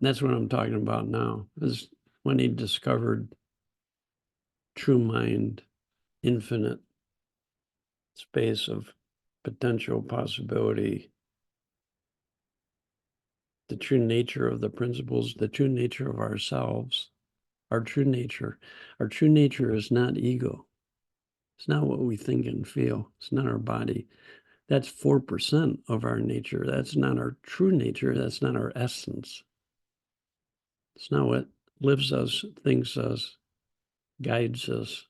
That's what I'm talking about now, is when he discovered true mind, infinite space of potential possibility, the true nature of the principles, the true nature of ourselves, our true nature. Our true nature is not ego. It's not what we think and feel. It's not our body. That's 4% of our nature. That's not our true nature. That's not our essence. It's not what lives us, thinks us, guides us.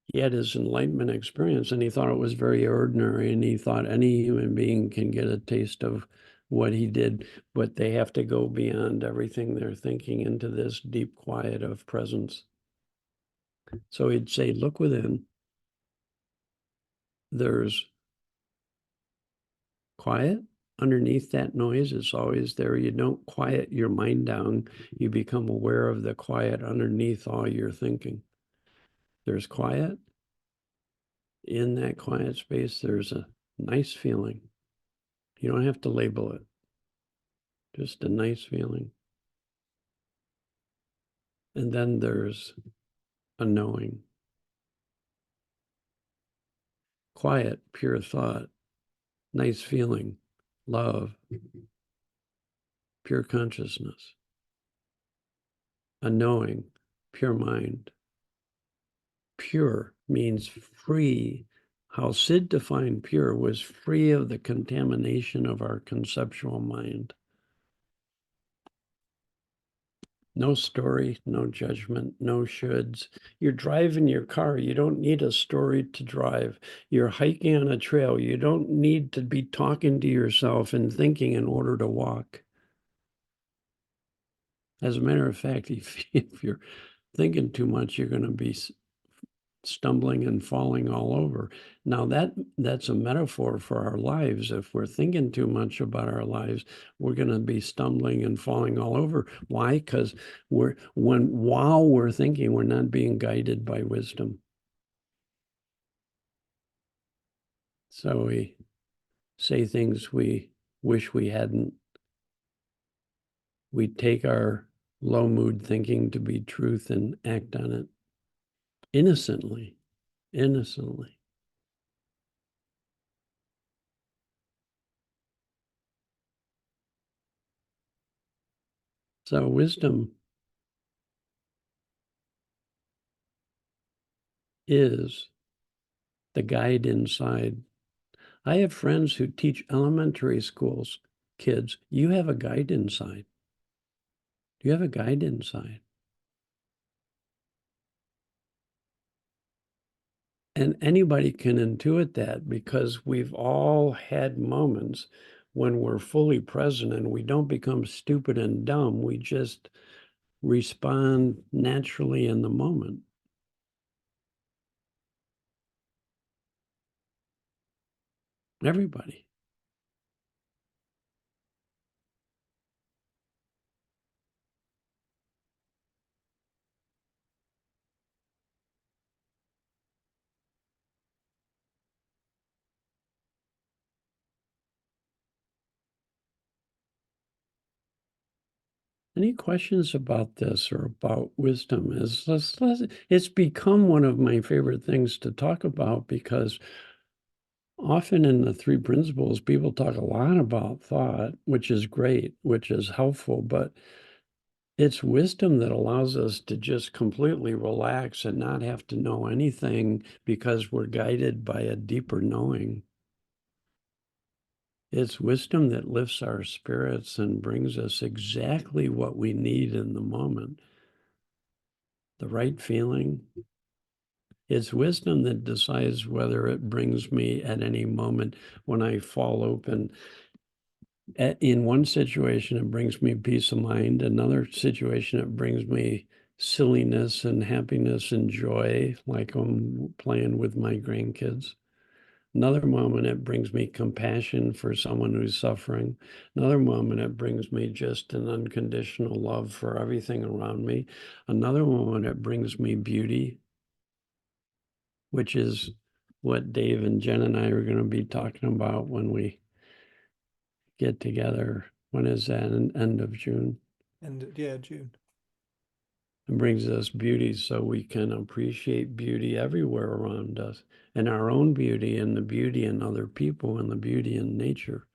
He had his enlightenment experience and he thought it was very ordinary, and he thought any human being can get a taste of what he did, but they have to go beyond everything they're thinking into this deep quiet of presence. So he'd say, look within. There's quiet. Underneath that noise, it's always there. You don't quiet your mind down. You become aware of the quiet underneath all your thinking. There's quiet. In that quiet space, there's a nice feeling. You don't have to label it. Just a nice feeling. And then there's a knowing. Quiet, pure thought, nice feeling, love, pure consciousness. A knowing, pure mind, pure means free. How Sid defined pure was free of the contamination of our conceptual mind. No story, no judgment, no shoulds. You're driving your car. You don't need a story to drive. You're hiking on a trail. You don't need to be talking to yourself and thinking in order to walk. As a matter of fact, if you're thinking too much, you're going to be stumbling and falling all over. Now that's a metaphor for our lives. If we're thinking too much about our lives, we're going to be stumbling and falling all over. Why? Because while we're thinking, we're not being guided by wisdom. So we say things we wish we hadn't. We take our low mood thinking to be truth and act on it innocently. So wisdom is the guide inside. I have friends who teach elementary schools kids. You have a guide inside. You have a guide inside. And anybody can intuit that, because we've all had moments when we're fully present and we don't become stupid and dumb. We just respond naturally in the moment. Everybody. Any questions about this or about wisdom? It's become one of my favorite things to talk about, because often in the three principles, people talk a lot about thought, which is great, which is helpful, but it's wisdom that allows us to just completely relax and not have to know anything, because we're guided by a deeper knowing. It's wisdom that lifts our spirits and brings us exactly what we need in the moment. The right feeling. It's wisdom that decides whether it brings me at any moment when I fall open. In one situation, it brings me peace of mind. Another situation, it brings me silliness and happiness and joy, like I'm playing with my grandkids. Another moment, it brings me compassion for someone who's suffering. Another moment, it brings me just an unconditional love for everything around me. Another moment, it brings me beauty, which is what Dave and Jen and I are going to be talking about when we get together. When is that? End of June? June. It brings us beauty so we can appreciate beauty everywhere around us, and our own beauty, and the beauty in other people, and the beauty in nature.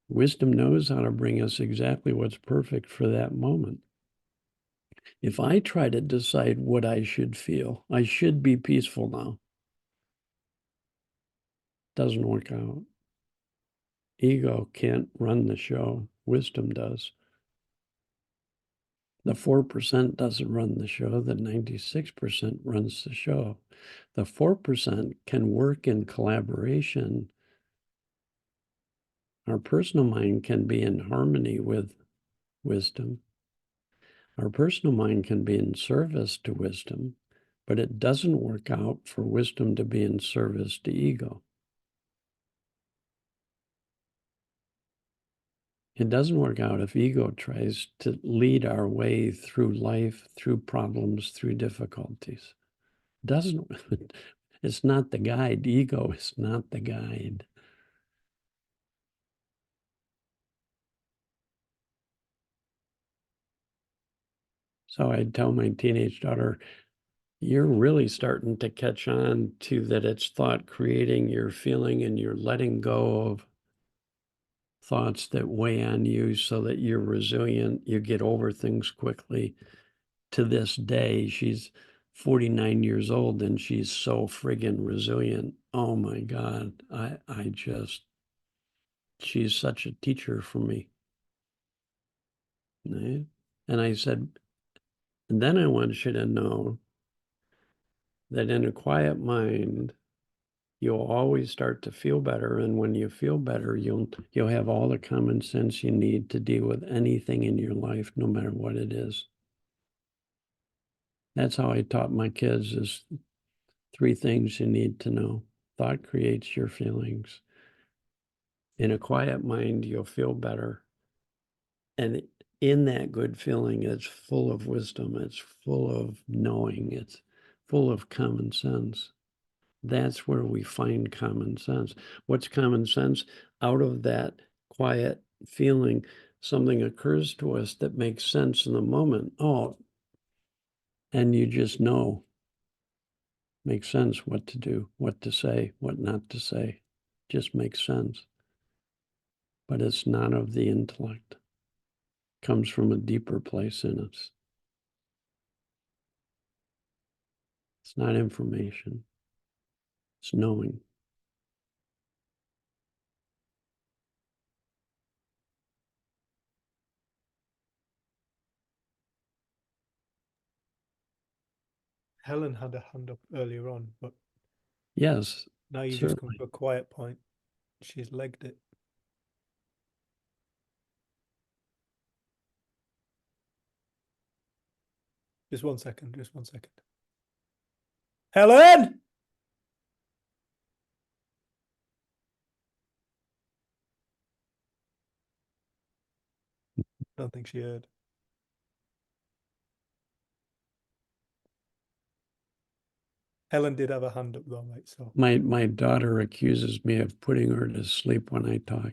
Wisdom knows how to bring us exactly what's perfect for that moment. If I try to decide what I should feel, I should be peaceful now. Doesn't work out. Ego can't run the show. Wisdom does. The 4% doesn't run the show. The 96% runs the show. The 4% can work in collaboration. Our personal mind can be in harmony with wisdom. Our personal mind can be in service to wisdom, but it doesn't work out for wisdom to be in service to ego. It doesn't work out if ego tries to lead our way through life, through problems, through difficulties. Doesn't, it's not the guide. Ego is not the guide. So I tell my teenage daughter, you're really starting to catch on to that it's thought creating, you're feeling, and you're letting go of thoughts that weigh on you so that you're resilient, you get over things quickly. To this day, she's 49 years old and she's so friggin' resilient. Oh my God. She's such a teacher for me. Right? And I said, and then I want you to know that in a quiet mind, you'll always start to feel better. And when you feel better, you'll have all the common sense you need to deal with anything in your life, no matter what it is. That's how I taught my kids is 3 things you need to know. Thought creates your feelings. In a quiet mind, you'll feel better. And in that good feeling, it's full of wisdom. It's full of knowing. It's full of common sense. That's where we find common sense. What's common sense? Out of that quiet feeling, something occurs to us that makes sense in the moment. Oh, and you just know. Makes sense what to do, what to say, what not to say. Just makes sense. But it's not of the intellect. Comes from a deeper place in us. It's not information. It's knowing. Helen had a hand up earlier on, but Yes, now you just come certainly. to a quiet point. She's legged it. Just 1 second, just 1 second. Helen! I don't think she heard. Helen did have a hand up though, mate, so. My daughter accuses me of putting her to sleep when I talk.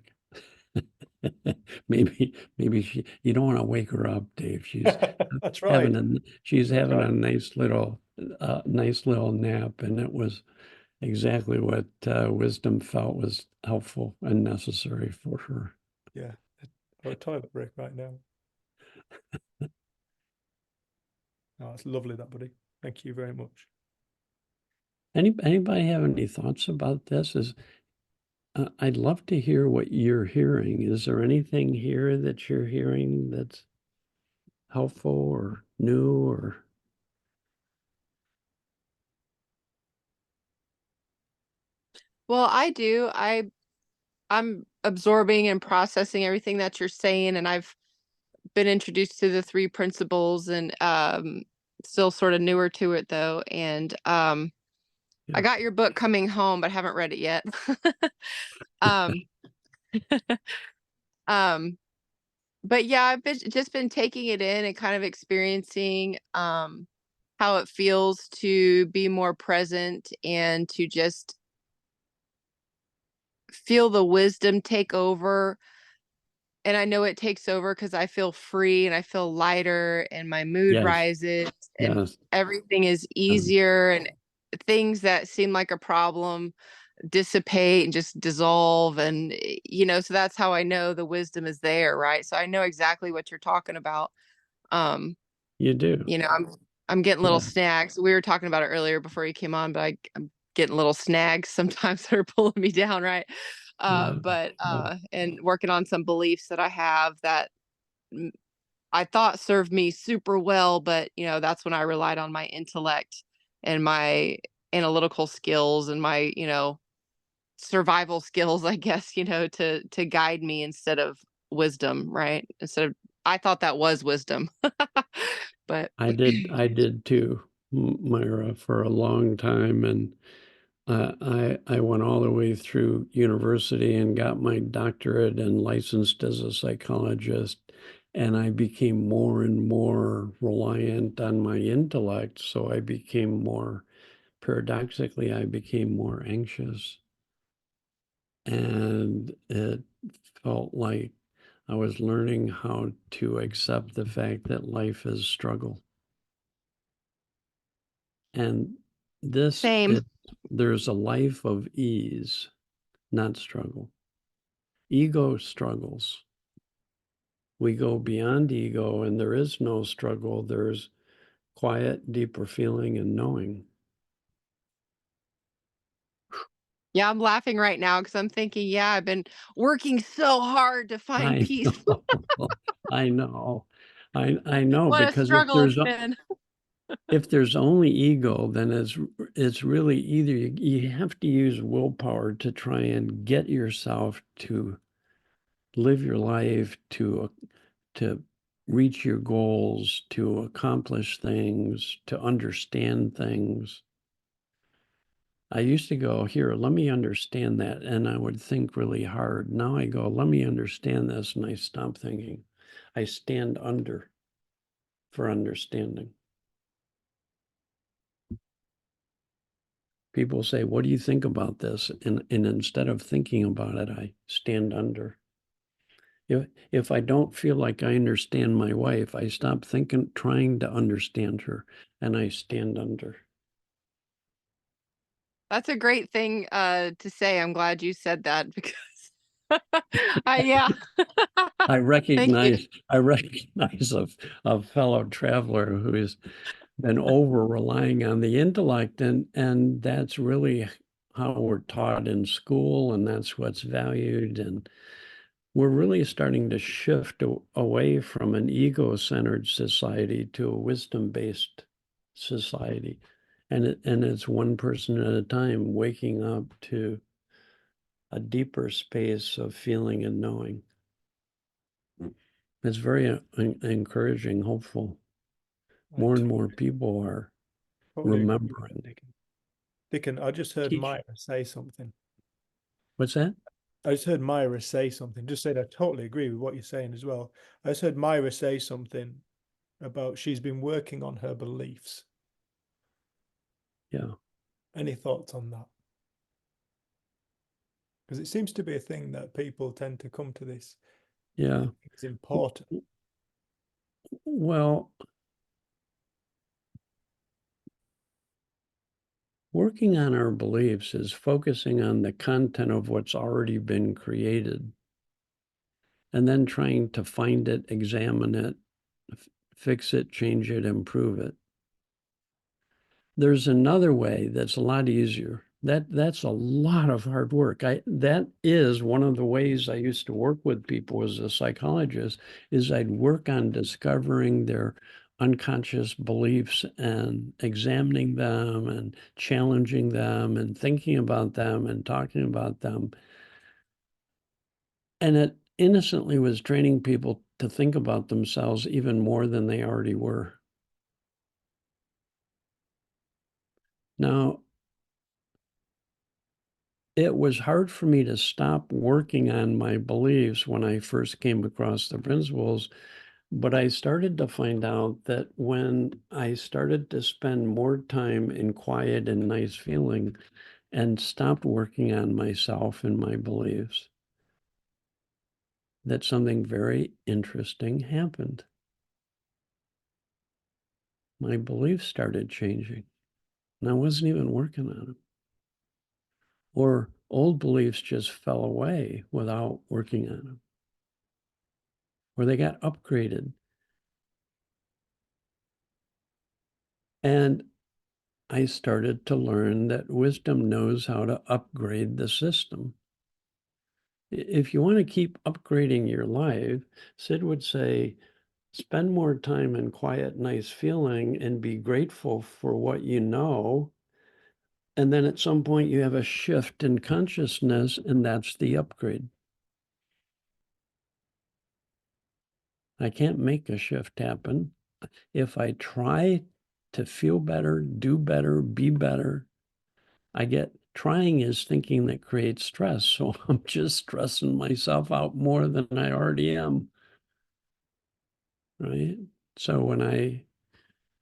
maybe you don't want to wake her up, Dave. She's That's right. having right. a nice little nap, and it was exactly what wisdom felt was helpful and necessary for her. Yeah. Or a toilet break right now. Oh, it's lovely, that, buddy. Thank you very much. Anybody have any thoughts about this? I'd love to hear what you're hearing. Is there anything here that you're hearing that's helpful or new or? Well, I do. I'm absorbing and processing everything that you're saying, and I've been introduced to the 3 principles and still sort of newer to it though. And I Yeah. got your book coming home, but haven't read it yet. um um but yeah, I've just been taking it in and kind of experiencing how it feels to be more present and to just feel the wisdom take over. And I know it takes over because I feel free and I feel lighter and my mood Yes. rises and Yes. everything is easier and things that seem like a problem dissipate and just dissolve. And, so that's how I know the wisdom is there, right? So I know exactly what you're talking about. Um, You do. I'm getting little Yeah. snags. We were talking about it earlier before you came on, but I'm getting little snags sometimes that are pulling me down, right? Yeah. And working on some beliefs that I have that I thought served me super well, but that's when I relied on my intellect and my analytical skills and my, survival skills, I guess, to guide me instead of wisdom, right? I thought that was wisdom. But I did too, Myra, for a long time. And I went all the way through university and got my doctorate and licensed as a psychologist. And I became more and more reliant on my intellect. So I became paradoxically, I became more anxious. And it felt like I was learning how to accept the fact that life is struggle. And same. there's a life of ease, not struggle. Ego struggles. We go beyond ego and there is no struggle. There's quiet, deeper feeling and knowing. Yeah, I'm laughing right now because I'm thinking, yeah, I've been working so hard to find I peace. know. I know. I know, What a because struggle it's been. if there's only ego, then it's really either you have to use willpower to try and get yourself to live your life, to reach your goals, to accomplish things, to understand things. I used to go, here, let me understand that. And I would think really hard. Now I go, let me understand this. And I stop thinking. I stand under for understanding. People say, what do you think about this? And instead of thinking about it, I stand under. If I don't feel like I understand my wife, I stop trying to understand her, and I stand under. That's a great thing to say. I'm glad you said that because yeah. I Thank you. recognize a fellow traveler who has been over relying on the intellect, and that's really how we're taught in school, and that's what's valued. And we're really starting to shift away from an ego-centered society to a wisdom-based society. And it's one person at a time waking up to a deeper space of feeling and knowing. It's very encouraging, hopeful. More and more people are Totally agree with remembering. that, Dickon, I just heard Myra say something. What's that? I just heard Myra say something. Just said I totally agree with what you're saying as well. I just heard Myra say something about she's been working on her beliefs. Yeah. Any thoughts on that? Because it seems to be a thing that people tend to come to this. Yeah. It's important. Well, working on our beliefs is focusing on the content of what's already been created, and then trying to find it, examine it, fix it, change it, improve it. There's another way that's a lot easier. That's a lot of hard work. That is one of the ways I used to work with people as a psychologist, is I'd work on discovering their unconscious beliefs and examining them and challenging them and thinking about them and talking about them. And it innocently was training people to think about themselves even more than they already were. Now, it was hard for me to stop working on my beliefs when I first came across the principles, but I started to find out that when I started to spend more time in quiet and nice feeling and stopped working on myself and my beliefs, that something very interesting happened. My beliefs started changing, and I wasn't even working on them. Or old beliefs just fell away without working on them, or they got upgraded. And I started to learn that wisdom knows how to upgrade the system. If you want to keep upgrading your life, Sid would say, spend more time in quiet, nice feeling and be grateful for what you know. And then at some point you have a shift in consciousness, and that's the upgrade. I can't make a shift happen. If I try to feel better, do better, be better, trying is thinking that creates stress. So I'm just stressing myself out more than I already am. Right? So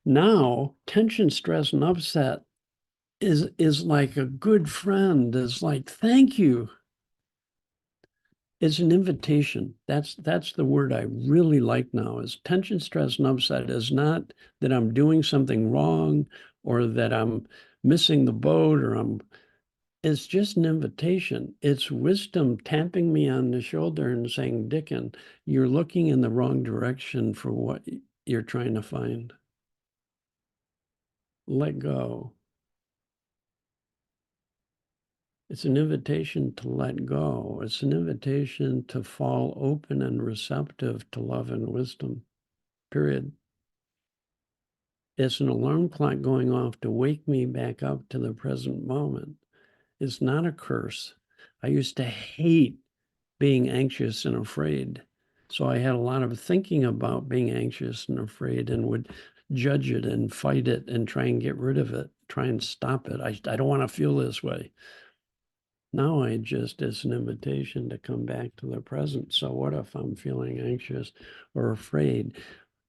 now tension, stress, and upset is like a good friend, is like, thank you. It's an invitation. That's the word I really like now, is tension, stress, and upset is not that I'm doing something wrong or that I'm missing the boat or it's just an invitation. It's wisdom tapping me on the shoulder and saying, Dickon, you're looking in the wrong direction for what you're trying to find. let go. It's an invitation to let go. It's an invitation to fall open and receptive to love and wisdom, period. It's an alarm clock going off to wake me back up to the present moment. It's not a curse. I used to hate being anxious and afraid. So I had a lot of thinking about being anxious and afraid and would judge it and fight it and try and get rid of it, try and stop it. I don't want to feel this way. Now it's an invitation to come back to the present. So what if I'm feeling anxious or afraid?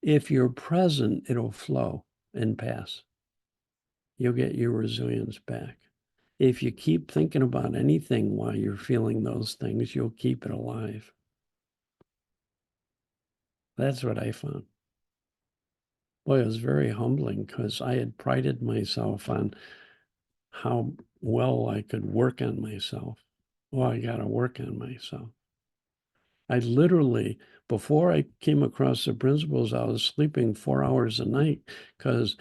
If you're present, it'll flow and pass. You'll get your resilience back. If you keep thinking about anything while you're feeling those things, you'll keep it alive. That's what I found. Boy, it was very humbling because I had prided myself on how well I could work on myself. Well, I got to work on myself. I literally, before I came across the principles, I was sleeping 4 hours a night because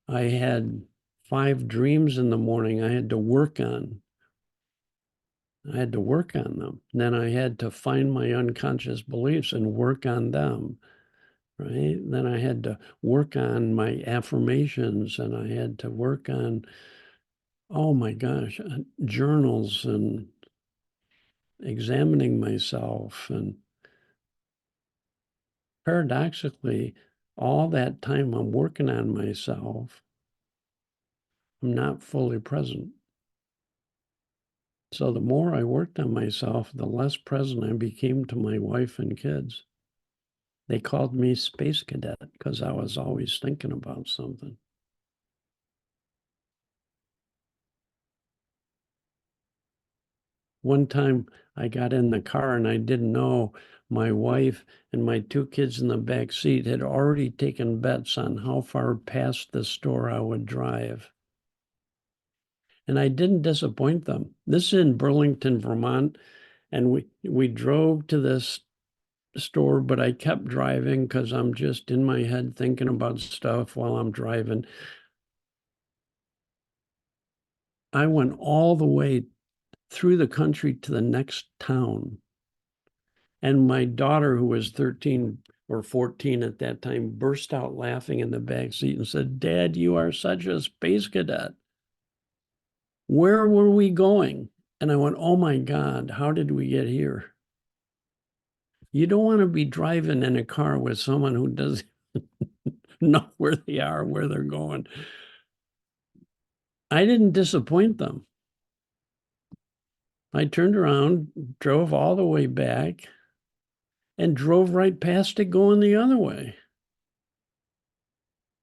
I had 5 dreams in the morning I had to work on. I had to work on them. And then I had to find my unconscious beliefs and work on them. Right? Then I had to work on my affirmations and I had to work on, oh my gosh, journals and examining myself. And paradoxically, all that time I'm working on myself, I'm not fully present. So the more I worked on myself, the less present I became to my wife and kids. They called me Space Cadet because I was always thinking about something. One time I got in the car and I didn't know my wife and my 2 kids in the back seat had already taken bets on how far past the store I would drive. And I didn't disappoint them. This is in Burlington, Vermont, and we drove to this store, but I kept driving because I'm just in my head thinking about stuff while I'm driving. I went all the way through the country to the next town. And my daughter, who was 13 or 14 at that time, burst out laughing in the back seat and said, "Dad, you are such a space cadet. Where were we going?" And I went, "Oh my God, how did we get here?" You don't want to be driving in a car with someone who doesn't know where they are, where they're going. I didn't disappoint them. I turned around, drove all the way back, and drove right past it going the other way.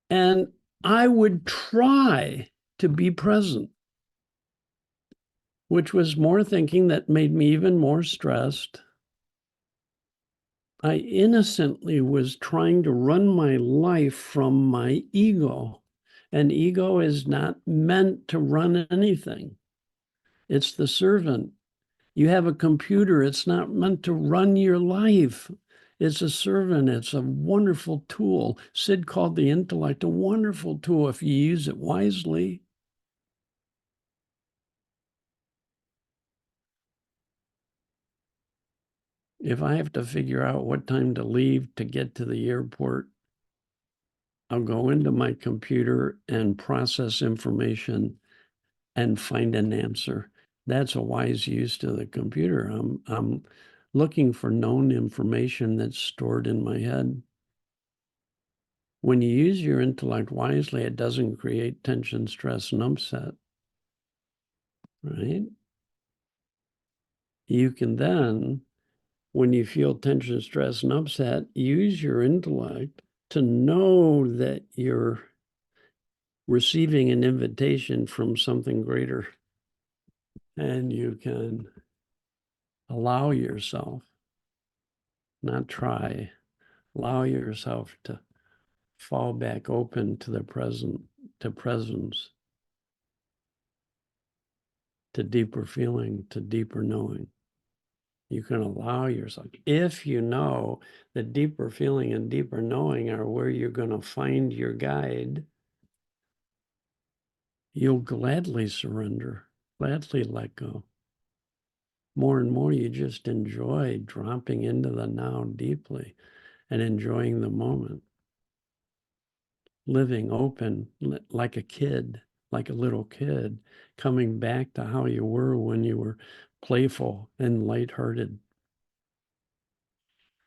And I would try to be present, which was more thinking that made me even more stressed. I innocently was trying to run my life from my ego. And ego is not meant to run anything. It's the servant. You have a computer, it's not meant to run your life. It's a servant. It's a wonderful tool. Sid called the intellect a wonderful tool if you use it wisely. If I have to figure out what time to leave to get to the airport, I'll go into my computer and process information and find an answer. That's a wise use to the computer. I'm looking for known information that's stored in my head. When you use your intellect wisely, it doesn't create tension, stress, and upset, right? You can then, when you feel tension, stress, and upset, use your intellect to know that you're receiving an invitation from something greater. And you can allow yourself, not try, allow yourself to fall back open to the present, to presence, to deeper feeling, to deeper knowing. You can allow yourself, if you know that deeper feeling and deeper knowing are where you're going to find your guide, you'll gladly surrender, gladly let go. More and more, you just enjoy dropping into the now deeply and enjoying the moment. Living open like a kid, like a little kid, coming back to how you were when you were playful and lighthearted.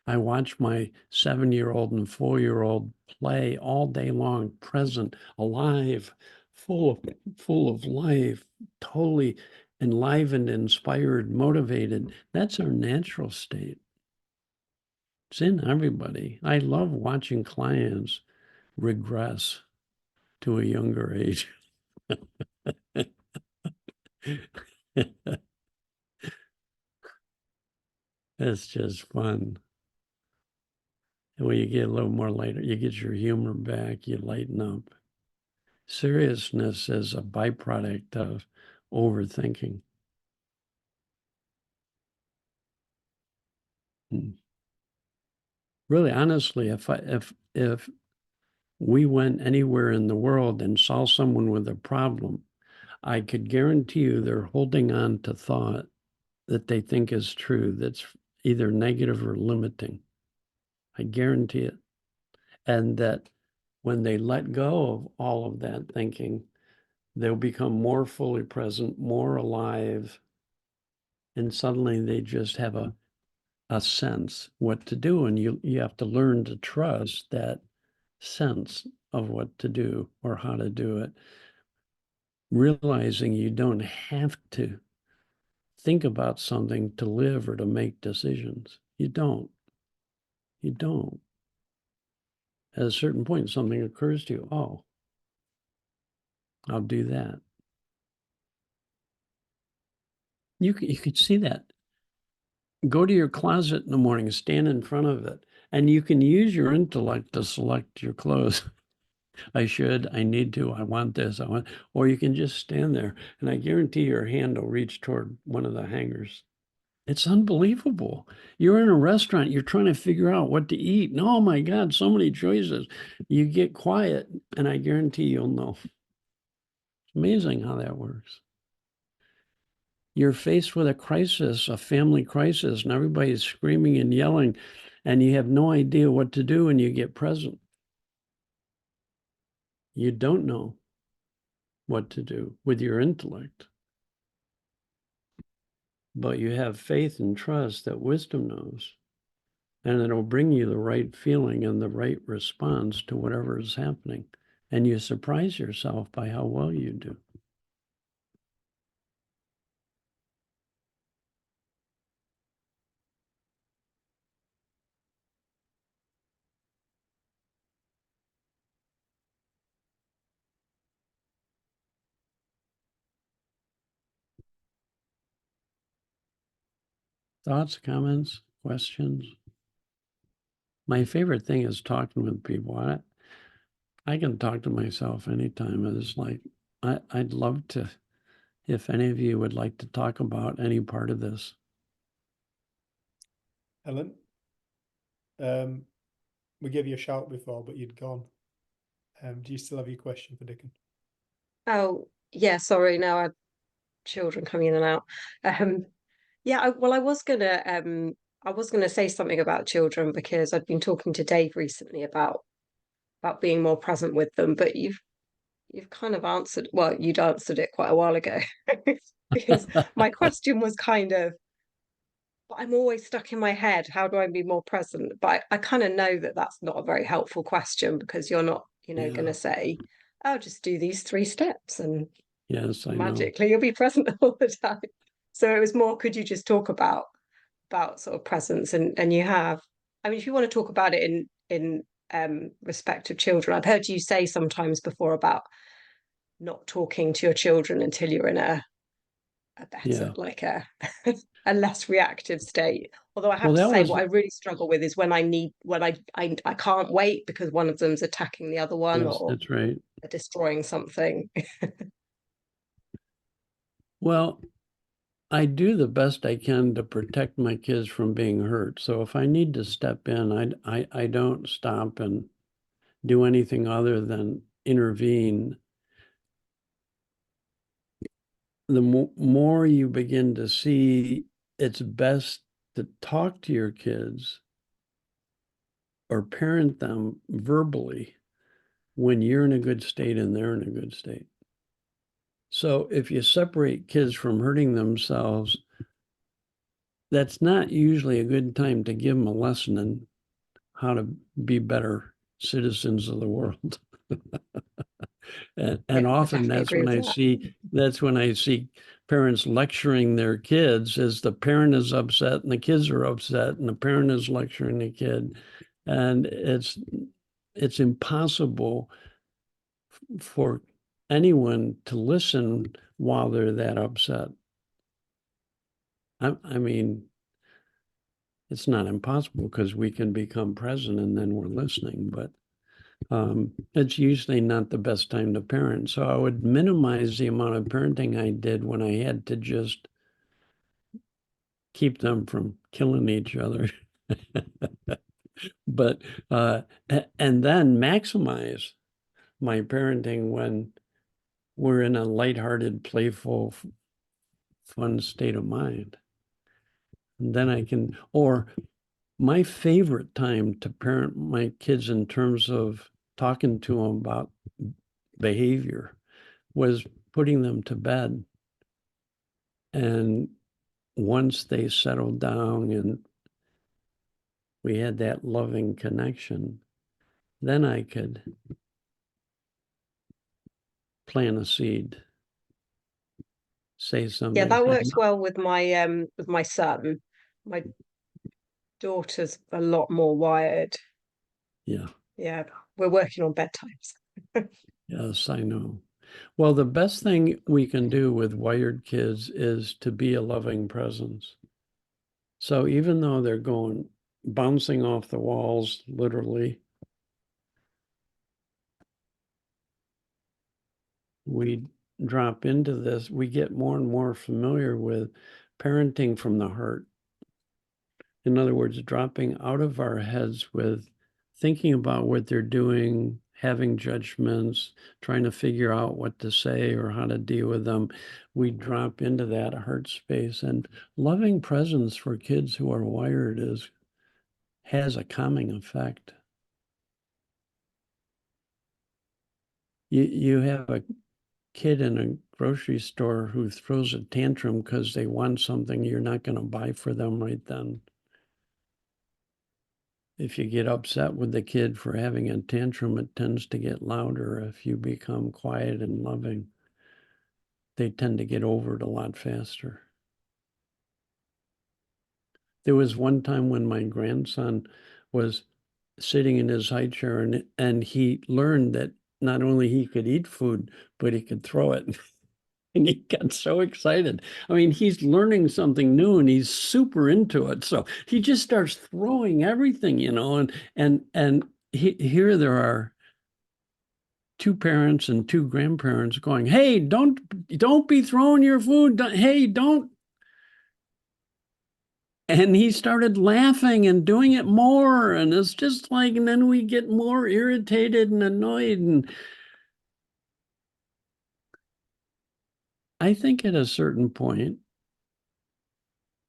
I watch my 7-year-old and 4-year-old play all day long, present, alive, full of life, totally enlivened, inspired, motivated. That's our natural state. It's in everybody. I love watching clients regress to a younger age. It's just fun. And when you get a little more lighter, you get your humor back, you lighten up. Seriousness is a byproduct of overthinking. Really, honestly, if we went anywhere in the world and saw someone with a problem, I could guarantee you they're holding on to thought that they think is true, that's either negative or limiting. I guarantee it. And that when they let go of all of that thinking, they'll become more fully present, more alive, and suddenly they just have a sense what to do. And you have to learn to trust that sense of what to do or how to do it, realizing you don't have to think about something to live or to make decisions. You don't. At a certain point, something occurs to you. Oh, I'll do that. You could see that. Go to your closet in the morning, stand in front of it, and you can use your intellect to select your clothes. I should, I need to, I want this, or you can just stand there, and I guarantee your hand will reach toward one of the hangers. It's unbelievable. You're in a restaurant, you're trying to figure out what to eat, and oh my God, so many choices. You get quiet, and I guarantee you'll know. It's amazing how that works. You're faced with a crisis, a family crisis, and everybody's screaming and yelling, and you have no idea what to do, and you get present. You don't know what to do with your intellect, but you have faith and trust that wisdom knows, and it'll bring you the right feeling and the right response to whatever is happening. And you surprise yourself by how well you do. Thoughts, comments, questions? My favorite thing is talking with people. I can talk to myself anytime. It's like, I'd love to, if any of you would like to talk about any part of this. Ellen, we gave you a shout before, but you'd gone. Do you still have your question for Dickon? Oh, yeah, sorry, now I have children coming in and out. Yeah, I was gonna say something about children because I'd been talking to Dave recently about being more present with them, but you've kind of answered, well, you'd answered it quite a while ago. Because my question was kind of, but I'm always stuck in my head. How do I be more present? But I kind of know that that's not a very helpful question because you're not, Yeah. going to say, "Oh, just do these 3 steps and Yes, I know. magically you'll be present all the time." So it was more, could you just talk about sort of presence, and you have, I mean, if you want to talk about it in respect of children, I've heard you say sometimes before about not talking to your children until you're in a better, like a less reactive state. Although I have to say, what I really struggle with is when I can't wait because one of them's attacking the other one, yes, or that's right. destroying something. Well, I do the best I can to protect my kids from being hurt. So if I need to step in, I don't stop and do anything other than intervene the more you begin to see it's best to talk to your kids or parent them verbally when you're in a good state and they're in a good state. So if you separate kids from hurting themselves, that's not usually a good time to give them a lesson in how to be better citizens of the world. And Yeah, I often definitely that's agree when with that. that's when I see parents lecturing their kids as the parent is upset and the kids are upset and the parent is lecturing the kid. And it's impossible for anyone to listen while they're that upset. I mean, it's not impossible because we can become present and then we're listening, but it's usually not the best time to parent. So I would minimize the amount of parenting I did when I had to just keep them from killing each other. But and then maximize my parenting when we're in a lighthearted, playful, fun state of mind. And then I can, or my favorite time to parent my kids in terms of talking to them about behavior was putting them to bed. And once they settled down and we had that loving connection, then I could plant a seed, say something. Yeah, that works well with my son. My daughter's a lot more wired. Yeah. Yeah, we're working on bedtimes. Yes, I know. Well, the best thing we can do with wired kids is to be a loving presence. So even though they're going bouncing off the walls, literally, we drop into this, we get more and more familiar with parenting from the heart. In other words, dropping out of our heads with thinking about what they're doing, having judgments, trying to figure out what to say or how to deal with them. We drop into that heart space, and loving presence for kids who are wired has a calming effect. You have a kid in a grocery store who throws a tantrum because they want something you're not going to buy for them right then. If you get upset with the kid for having a tantrum, it tends to get louder. If you become quiet and loving, they tend to get over it a lot faster. There was one time when my grandson was sitting in his high chair and he learned that not only he could eat food, but he could throw it. And he got so excited. I mean, he's learning something new and he's super into it. So he just starts throwing everything, and here there are two parents and two grandparents going, "Hey, don't be throwing your food. Hey, don't." And he started laughing and doing it more. And it's just like, and then we get more irritated and annoyed. And I think at a certain point,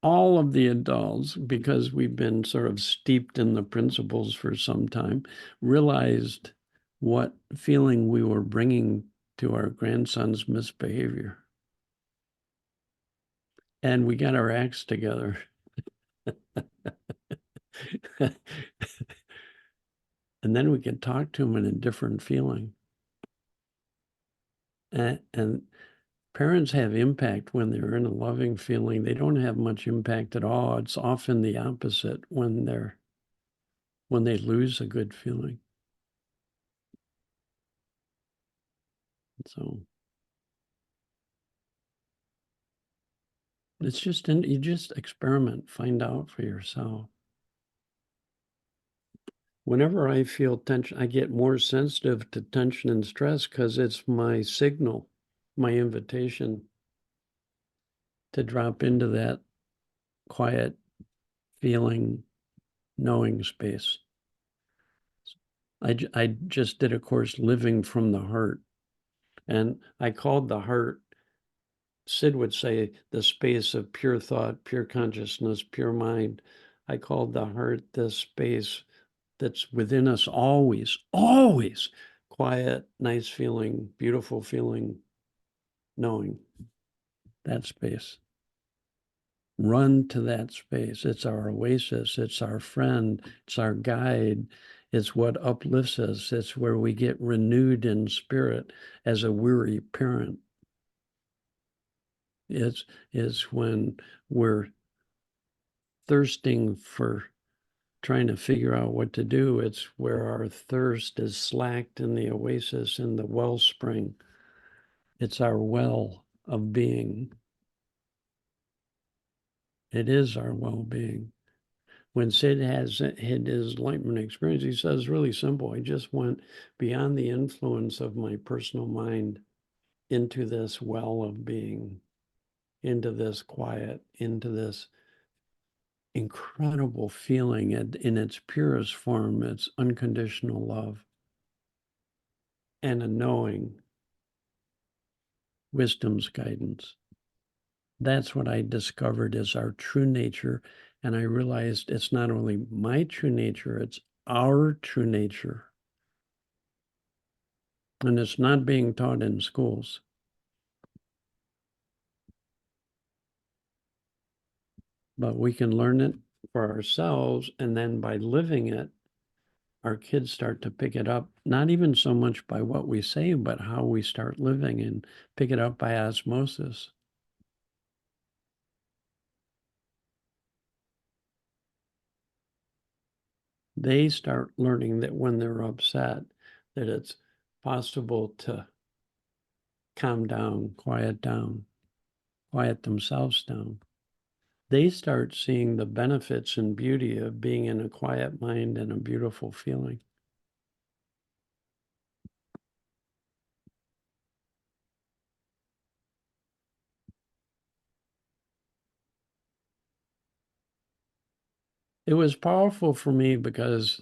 all of the adults, because we've been sort of steeped in the principles for some time, realized what feeling we were bringing to our grandson's misbehavior. And we got our acts together. And then we can talk to him in a different feeling. And parents have impact when they're in a loving feeling. They don't have much impact at all. It's often the opposite when they lose a good feeling. So it's just, you just experiment, find out for yourself. Whenever I feel tension, I get more sensitive to tension and stress because it's my signal, my invitation to drop into that quiet feeling, knowing space. I just did a course, Living from the Heart, and I called the heart Sid would say the space of pure thought, pure consciousness, pure mind. I called the heart this space that's within us always, always quiet, nice feeling, beautiful feeling, knowing that space. Run to that space. It's our oasis. It's our friend. It's our guide. It's what uplifts us. It's where we get renewed in spirit as a weary parent. It's when we're thirsting for trying to figure out what to do. It's where our thirst is slacked in the oasis, in the wellspring. It's our well of being. It is our well-being. When Sid had his enlightenment experience, he says really simple. I just went beyond the influence of my personal mind into this well of being, into this quiet, into this incredible feeling in its purest form. It's unconditional love and a knowing, wisdom's guidance. That's what I discovered is our true nature. And I realized it's not only my true nature, it's our true nature. And it's not being taught in schools. But we can learn it for ourselves, and then by living it, our kids start to pick it up, not even so much by what we say, but how we start living, and pick it up by osmosis. They start learning that when they're upset, that it's possible to calm down, quiet themselves down. They start seeing the benefits and beauty of being in a quiet mind and a beautiful feeling. It was powerful for me because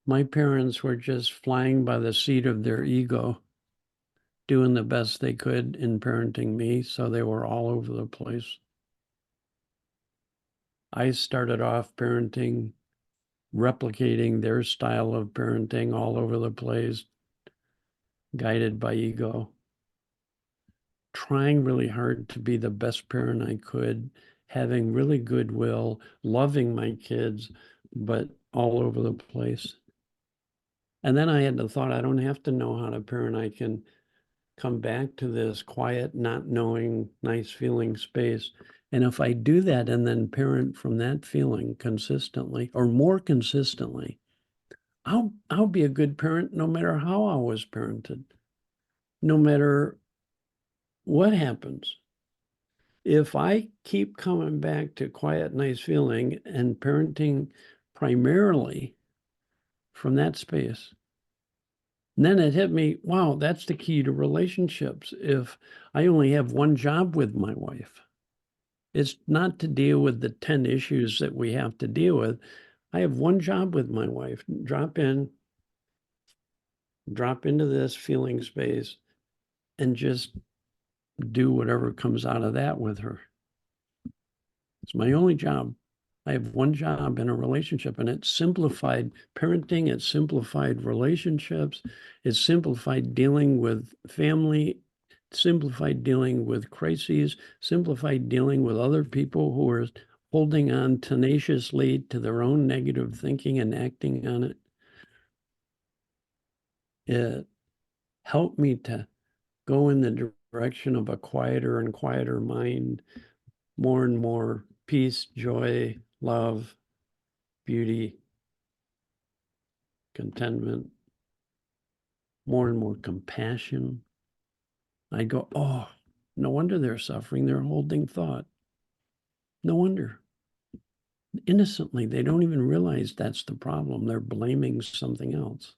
my parents were just flying by the seat of their ego, doing the best they could in parenting me, so they were all over the place. I started off parenting, replicating their style of parenting all over the place, guided by ego, trying really hard to be the best parent I could, having really goodwill, loving my kids, but all over the place. And then I had the thought, I don't have to know how to parent. I can come back to this quiet, not knowing, nice feeling space. And if I do that and then parent from that feeling consistently or more consistently, I'll be a good parent no matter how I was parented, no matter what happens. If I keep coming back to quiet, nice feeling and parenting primarily from that space, and then it hit me, wow, that's the key to relationships. If I only have one job with my wife, it's not to deal with the 10 issues that we have to deal with. I have one job with my wife. Drop into this feeling space and just do whatever comes out of that with her. It's my only job. I have one job in a relationship, and it's simplified parenting, it's simplified relationships, it's simplified dealing with family, simplified dealing with crises, simplified dealing with other people who are holding on tenaciously to their own negative thinking and acting on it. It helped me to go in the direction of a quieter and quieter mind, more and more peace, joy, love, beauty, contentment, more and more compassion. I go, oh, no wonder they're suffering. They're holding thought. No wonder. Innocently, they don't even realize that's the problem. They're blaming something else.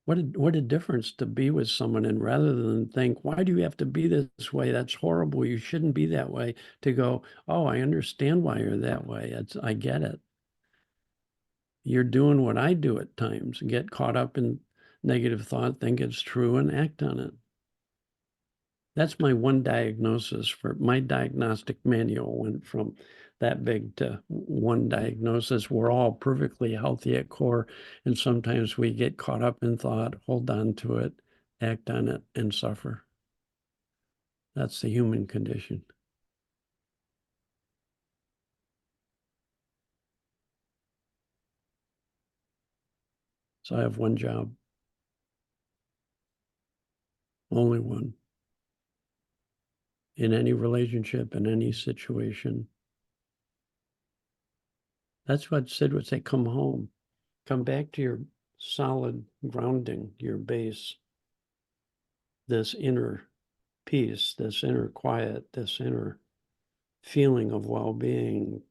What a difference to be with someone, and rather than think, why do you have to be this way? That's horrible. You shouldn't be that way. To go, oh, I understand why you're that way. I get it. You're doing what I do at times, get caught up in negative thought, think it's true, and act on it. That's my one diagnosis. For my diagnostic manual went from that big to one diagnosis. We're all perfectly healthy at core, and sometimes we get caught up in thought, hold on to it, act on it, and suffer. That's the human condition. So I have one job. Only one. In any relationship, in any situation. That's what Sid would say, come home. Come back to your solid grounding, your base. This inner peace, this inner quiet, this inner feeling of well-being,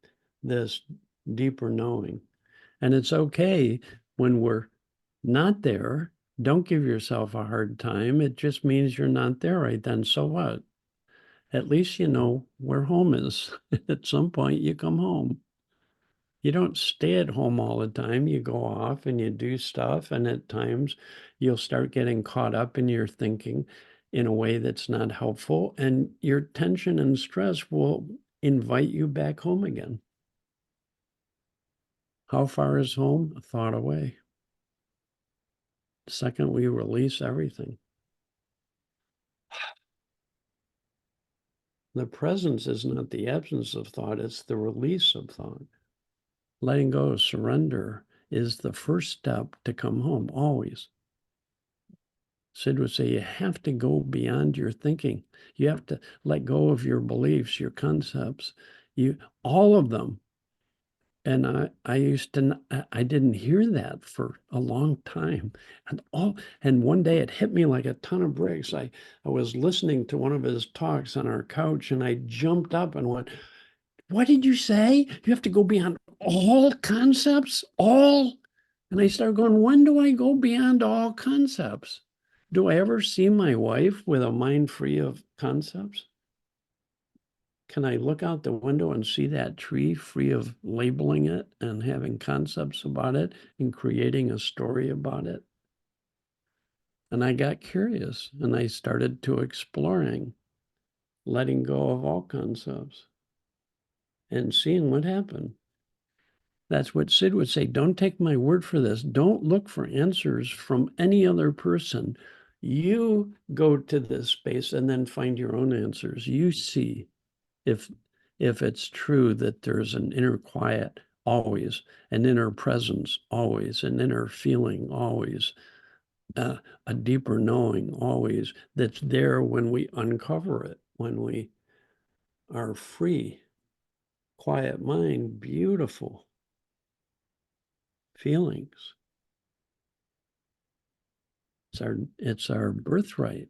this deeper knowing. And it's okay when we're not there. Don't give yourself a hard time. It just means you're not there right then. So what? At least you know where home is. At some point, you come home. You don't stay at home all the time. You go off and you do stuff. And at times, you'll start getting caught up in your thinking in a way that's not helpful. And your tension and stress will invite you back home again. How far is home? A thought away. The second we release everything. The presence is not the absence of thought, it's the release of thought. Letting go, surrender is the first step to come home, always. Sid would say, you have to go beyond your thinking. You have to let go of your beliefs, your concepts, all of them. And I didn't hear that for a long time. And one day it hit me like a ton of bricks. I was listening to one of his talks on our couch, and I jumped up and went, what did you say? You have to go beyond all concepts? All? And I started going, when do I go beyond all concepts? Do I ever see my wife with a mind free of concepts? Can I look out the window and see that tree free of labeling it and having concepts about it and creating a story about it? And I got curious and I started to exploring, letting go of all concepts and seeing what happened. That's what Sid would say. Don't take my word for this. Don't look for answers from any other person. You go to this space and then find your own answers. You see if it's true that there's an inner quiet always, an inner presence always, an inner feeling always, a deeper knowing always that's there when we uncover it, when we are free, quiet mind, beautiful feelings. It's our birthright.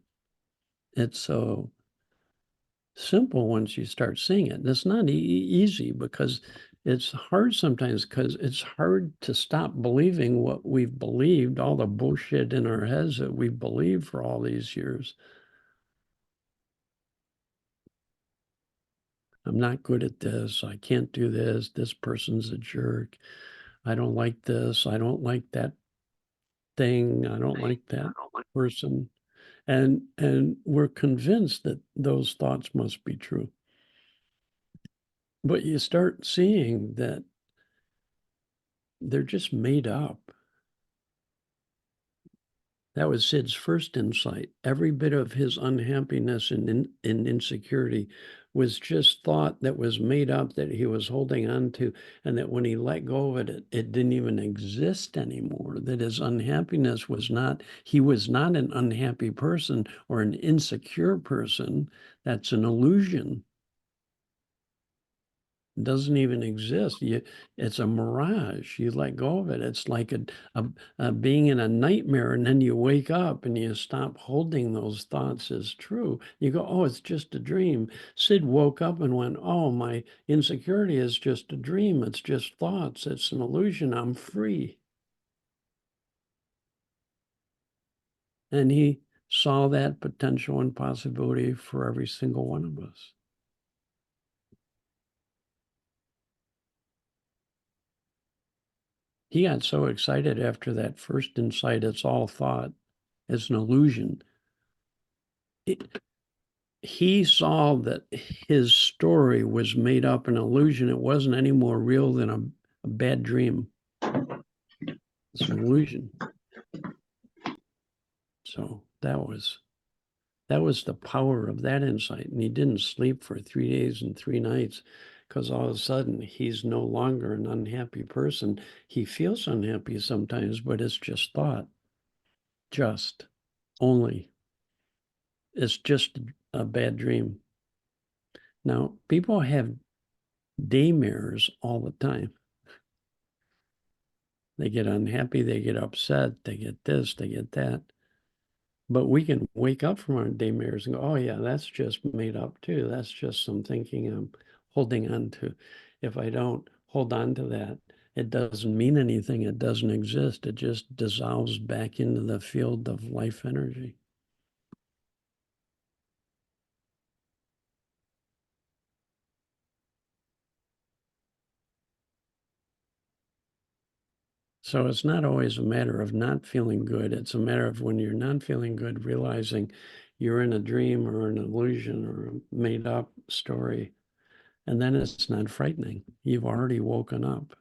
It's so simple once you start seeing it. And it's not easy because it's hard sometimes because it's hard to stop believing what we've believed, all the bullshit in our heads that we've believed for all these years. I'm not good at this. I can't do this. This person's a jerk. I don't like this. I don't like that thing. I don't like that person. And we're convinced that those thoughts must be true. But you start seeing that they're just made up. That was Sid's first insight. Every bit of his unhappiness and insecurity was just thought that was made up that he was holding on to, and that when he let go of it, it didn't even exist anymore, that his unhappiness was not, he was not an unhappy person or an insecure person. That's an illusion. Doesn't even exist. It's a mirage. You let go of it. It's like a being in a nightmare, and then you wake up and you stop holding those thoughts as true. You go, oh, it's just a dream. Sid woke up and went, oh, my insecurity is just a dream. It's just thoughts. It's an illusion. I'm free. And he saw that potential and possibility for every single one of us. He got so excited after that first insight, it's all thought, it's an illusion. He saw that his story was made up, an illusion. It wasn't any more real than a bad dream. It's an illusion. So that was the power of that insight. And he didn't sleep for 3 days and 3 nights because all of a sudden he's no longer an unhappy person. He feels unhappy sometimes, but it's just thought. Just only. It's just a bad dream. Now, people have daymares all the time. They get unhappy, they get upset, they get this, they get that. But we can wake up from our daymares and go, oh yeah, that's just made up too. That's just some thinking I'm holding on to. If I don't hold on to that, it doesn't mean anything. It doesn't exist. It just dissolves back into the field of life energy. So it's not always a matter of not feeling good. It's a matter of when you're not feeling good, realizing you're in a dream or an illusion or a made up story. And then it's not frightening. You've already woken up.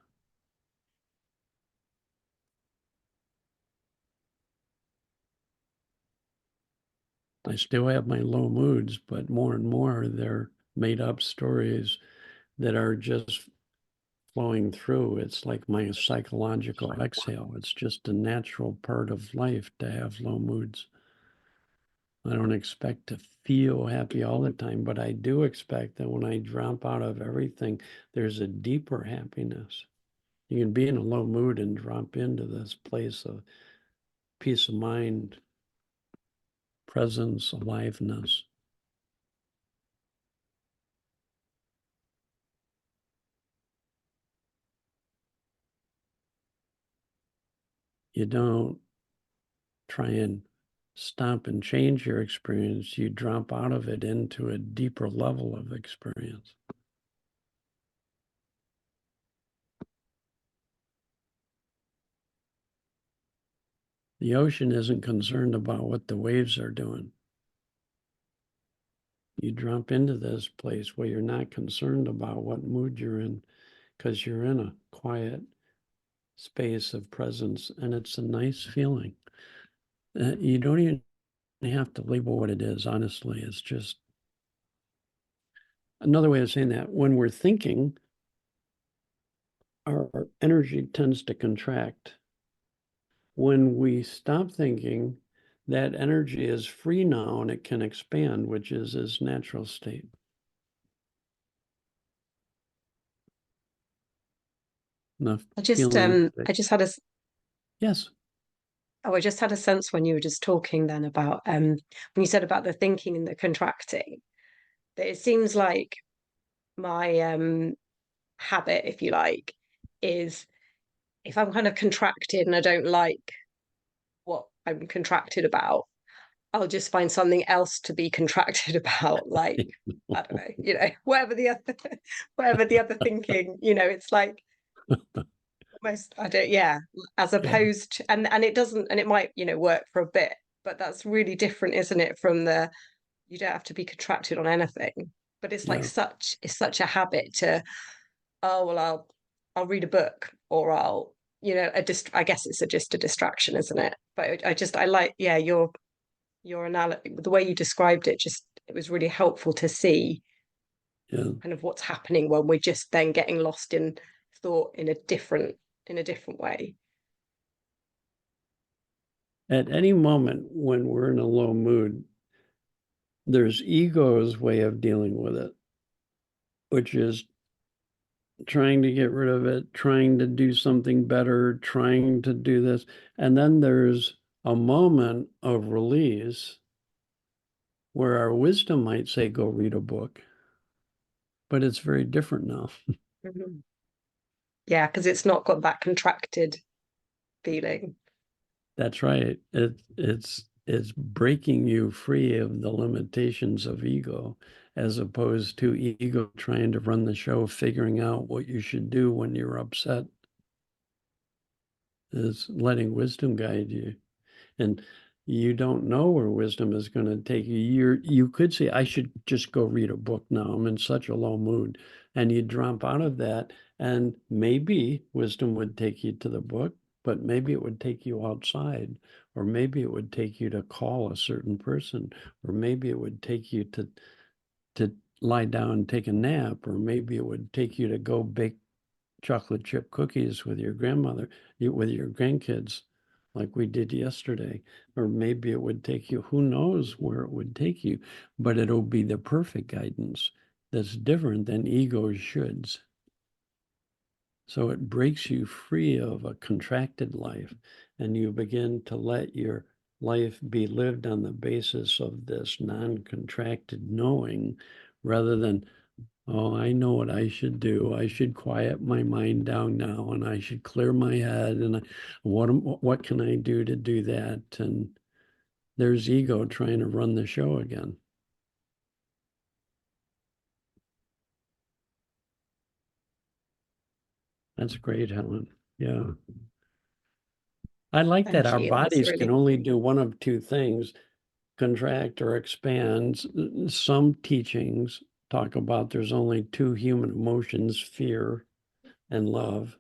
I still have my low moods, but more and more they're made up stories that are just flowing through. It's like my psychological exhale. It's just a natural part of life to have low moods. I don't expect to feel happy all the time, but I do expect that when I drop out of everything, there's a deeper happiness. You can be in a low mood and drop into this place of peace of mind, presence, aliveness. You don't try and stop and change your experience. You drop out of it into a deeper level of experience. The ocean isn't concerned about what the waves are doing. You drop into this place where you're not concerned about what mood you're in because you're in a quiet space of presence, and it's a nice feeling. You don't even have to label what it is, honestly. It's just another way of saying that. When we're thinking, our energy tends to contract. When we stop thinking, that energy is free now and it can expand, which is its natural state. I just had a yes. Oh, I just had a sense when you were just talking then about when you said about the thinking and the contracting, that it seems like my habit, if you like, is if I'm kind of contracted and I don't like what I'm contracted about, I'll just find something else to be contracted about, like I don't know, whatever the other thinking, it's like almost as opposed to, and it doesn't, and it might work for a bit, but that's really different, isn't it, from the you don't have to be contracted on anything, but it's like such a habit to, oh well, I'll read a book, or I'll I guess it's just a distraction, isn't it? But I like your analogy, the way you described it, just it was really helpful to see kind of what's happening when we're just then getting lost in thought in a different way. At any moment when we're in a low mood, there's ego's way of dealing with it, which is trying to get rid of it, trying to do something better, trying to do this. And then there's a moment of release where our wisdom might say, go read a book. But it's very different now. Mm-hmm. Yeah, because it's not got that contracted feeling. That's right. It's breaking you free of the limitations of ego, as opposed to ego trying to run the show, figuring out what you should do when you're upset. is letting wisdom guide you. And you don't know where wisdom is going to take you. You could say, I should just go read a book now. I'm in such a low mood. And you drop out of that. And maybe wisdom would take you to the book, but maybe it would take you outside, or maybe it would take you to call a certain person, or maybe it would take you to lie down and take a nap, or maybe it would take you to go bake chocolate chip cookies with your grandmother, with your grandkids, like we did yesterday. Or maybe it would take you, who knows where it would take you, but it'll be the perfect guidance that's different than ego's shoulds. So it breaks you free of a contracted life, and you begin to let your life be lived on the basis of this non-contracted knowing, rather than, oh, I know what I should do. I should quiet my mind down now, and I should clear my head. And what can I do to do that? And there's ego trying to run the show again. That's great, Helen. Yeah. I like that Thank our you. That's bodies can really only do one of two things, contract or expand. Some teachings talk about there's only two human emotions, fear and love,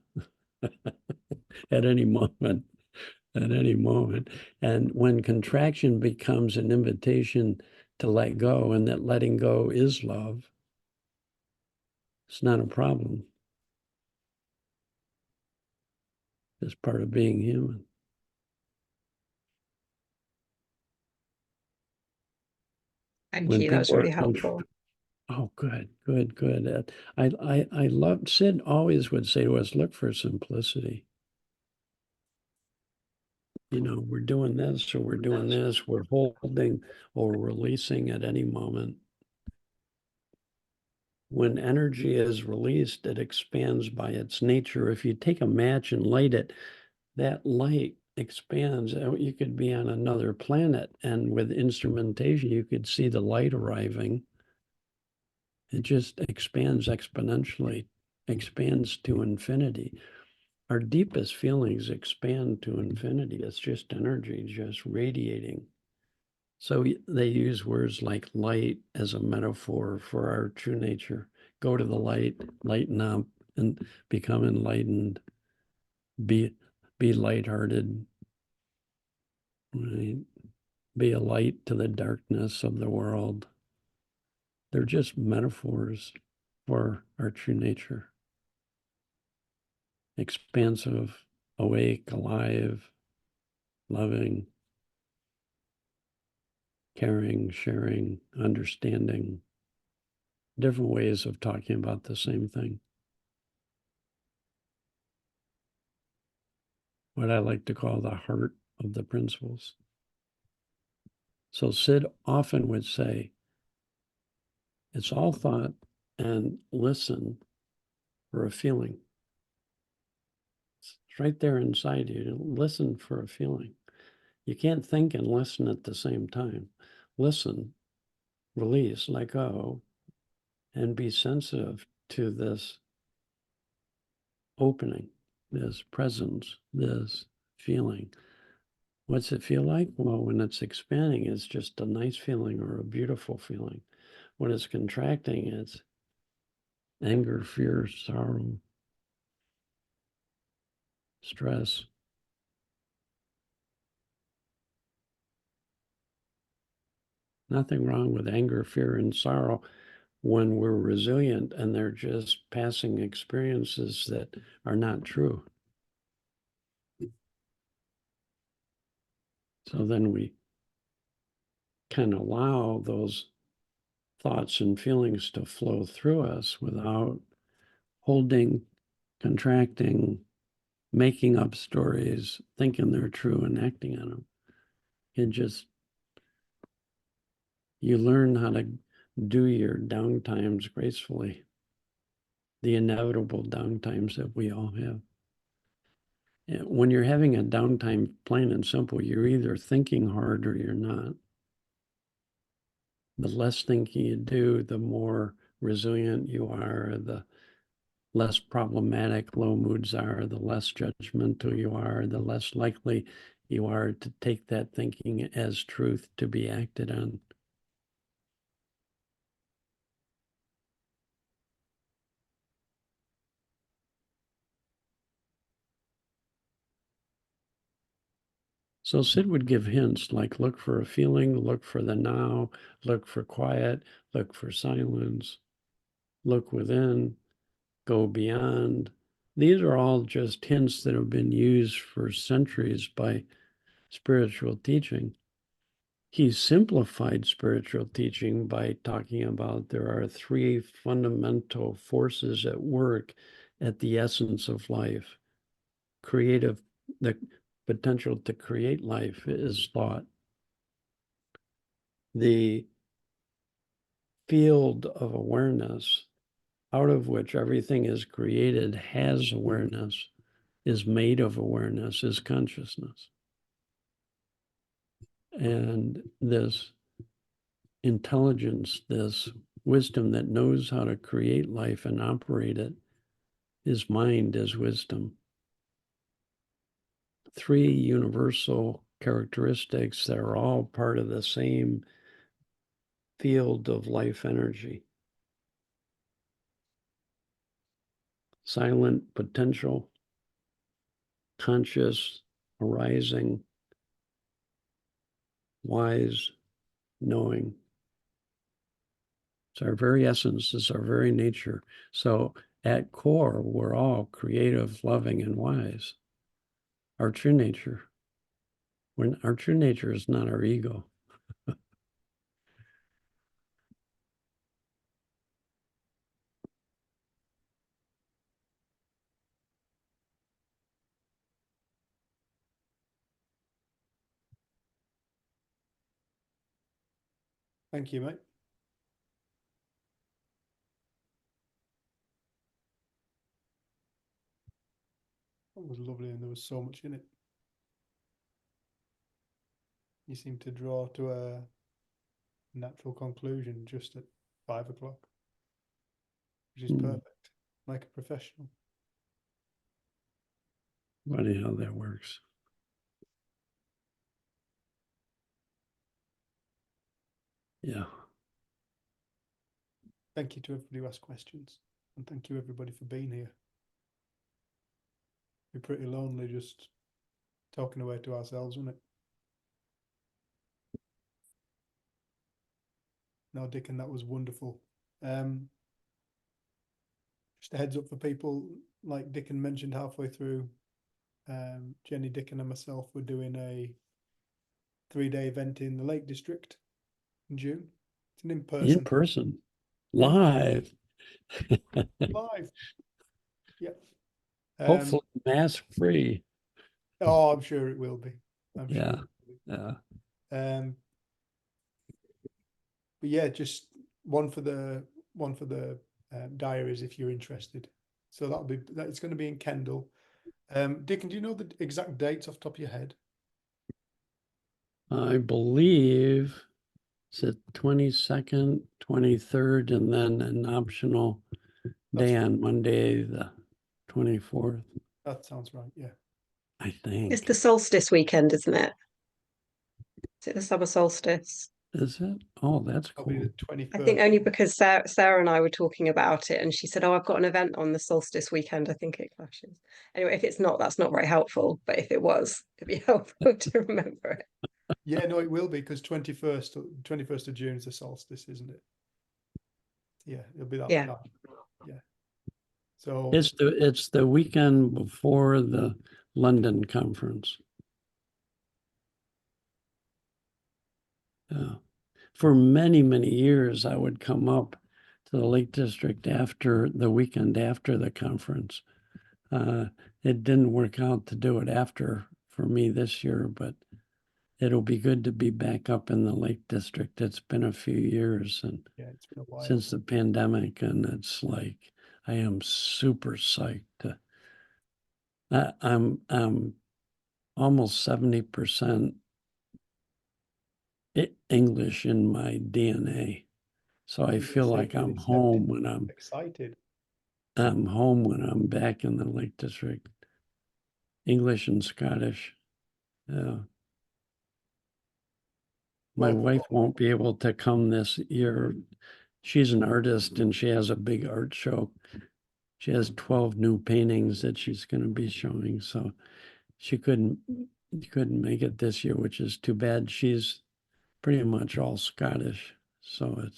at any moment. At any moment. And when contraction becomes an invitation to let go, and that letting go is love, it's not a problem. It's part of being human. thank When you. That's people really are helpful. oh, good. I love, Sid always would say to us, look for simplicity. You know, we're doing this, or we're doing this, we're holding or releasing at any moment. When energy is released, it expands by its nature. If you take a match and light it, that light expands. You could be on another planet, and with instrumentation, you could see the light arriving. It just expands exponentially, expands to infinity. Our deepest feelings expand to infinity. It's just energy, just radiating. So they use words like light as a metaphor for our true nature. Go to the light, lighten up, and become enlightened. Be lighthearted. Right? Be a light to the darkness of the world. They're just metaphors for our true nature. Expansive, awake, alive, loving, caring, sharing, understanding. Different ways of talking about the same thing. What I like to call the heart of the principles. So Sid often would say, it's all thought, and listen for a feeling. It's right there inside you. Listen for a feeling. You can't think and listen at the same time. Listen, release, let go, and be sensitive to this opening, this presence, this feeling. What's it feel like? Well, when it's expanding, it's just a nice feeling or a beautiful feeling. When it's contracting, it's anger, fear, sorrow, stress. Nothing wrong with anger, fear, and sorrow when we're resilient and they're just passing experiences that are not true. So then we can allow those thoughts and feelings to flow through us without holding, contracting, making up stories, thinking they're true and acting on them. You learn how to do your downtimes gracefully, the inevitable downtimes that we all have. When you're having a downtime, plain and simple, you're either thinking hard or you're not. The less thinking you do, the more resilient you are, the less problematic low moods are, the less judgmental you are, the less likely you are to take that thinking as truth to be acted on. So Sid would give hints like look for a feeling, look for the now, look for quiet, look for silence, look within, go beyond. These are all just hints that have been used for centuries by spiritual teaching. He simplified spiritual teaching by talking about there are three fundamental forces at work at the essence of life. The potential to create life is thought. The field of awareness out of which everything is created has awareness, is made of awareness, is consciousness. And this intelligence, this wisdom that knows how to create life and operate it, is mind as wisdom. Three universal characteristics that are all part of the same field of life energy. Silent potential, conscious arising, wise knowing. It's our very essence, it's our very nature. So at core, we're all creative, loving, and wise. Our true nature. Our true nature is not our ego. Thank you, mate. That was lovely, and there was so much in it. You seem to draw to a natural conclusion just at 5 o'clock, which is perfect, like a professional. Funny how that works. Yeah. Thank you to everybody who asked questions, and thank you everybody for being here. We're pretty lonely just talking away to ourselves, isn't it? No, Dickon, that was wonderful. Just a heads up for people, like Dickon mentioned halfway through, Jenny, Dickon and myself were doing a 3-day event in the Lake District in June. It's an in-person. In-person. Live. Live. Yep. Hopefully mask free. Oh, I'm sure it will be. I'm Yeah. sure it will be. Yeah. But yeah, just one for the diaries if you're interested. So it's going to be in Kendal. Dickon, do you know the exact dates off the top of your head? I believe it's the 22nd, 23rd, and then an optional day on Monday, the 24th. That sounds right, yeah. I think. It's the solstice weekend, isn't it? Is it the summer solstice? Is it? Oh, that's cool. Probably the 21st. I think only because Sarah and I were talking about it, and she said, "Oh, I've got an event on the solstice weekend. I think it clashes." Anyway, if it's not, that's not very helpful. But if it was, it'd be helpful to remember it. Yeah, no, it will be because 21st of June is the solstice, isn't it? Yeah, it'll be that. Yeah. Yeah. So it's the weekend before the London conference. Yeah. For many, many years, I would come up to the Lake District after the weekend after the conference. It didn't work out to do it after for me this year, but it'll be good to be back up in the Lake District. It's been a few years and yeah, it's been a while since the pandemic, and it's like I am super psyched to. I'm almost 70% English in my DNA. So I feel like I'm home when I'm excited. home when I'm back in the Lake District. English and Scottish. Yeah. My Well, wife won't be able to come this year. She's an artist and she has a big art show. She has 12 new paintings that she's going to be showing. So she couldn't make it this year, which is too bad. She's pretty much all Scottish. So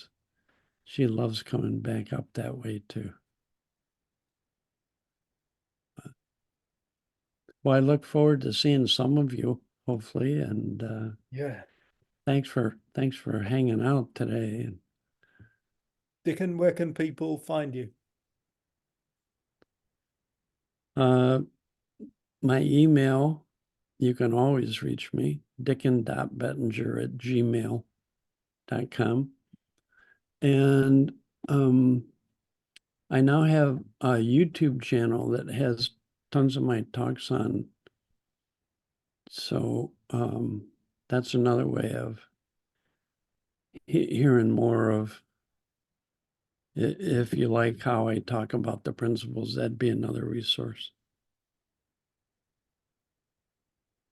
she loves coming back up that way too. Well, I look forward to seeing some of you, hopefully, and yeah. thanks for hanging out today. Dickon, where can people find you? My email, you can always reach me, dickon.bettinger@gmail.com. And I now have a YouTube channel that has tons of my talks on. So that's another way of hearing more of, if you like how I talk about the principles, that'd be another resource.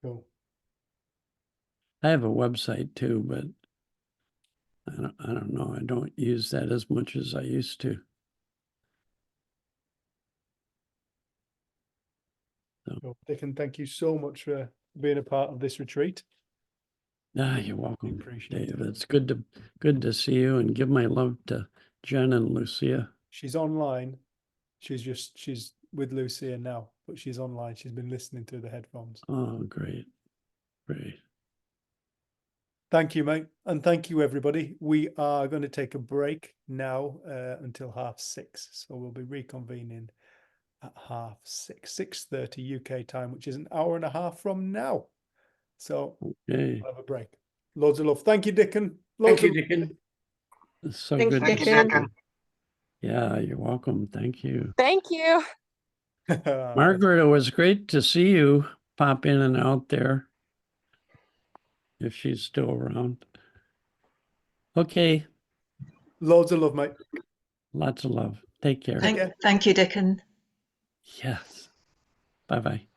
Cool. I have a website too, but I don't know. I don't use that as much as I used to. Cool. Dickon, thank you so much for being a part of this retreat. You're welcome, Appreciate Dave. it. It's good to see you, and give my love to Jen and Lucia. She's online. She's with Lucia now, but she's online. She's been listening through the headphones. Oh, great. Thank you, mate. And thank you, everybody. We are going to take a break now until 6:30. So we'll be reconvening at 6:30, 6:30 UK time, which is an hour and a half from now. So Okay. we'll have a break. Loads of love. Thank you, Dickon. Thank Loads you, of Dickon. It's so Thank good you, to see Dickon. you. Yeah, you're welcome. Thank you. Thank you. love. Margaret, it was great to see you pop in and out there, if she's still around. Okay. Loads of love, mate. Lots of love. Take care. Thank- Thank you, Dickon. Yes. Bye-bye.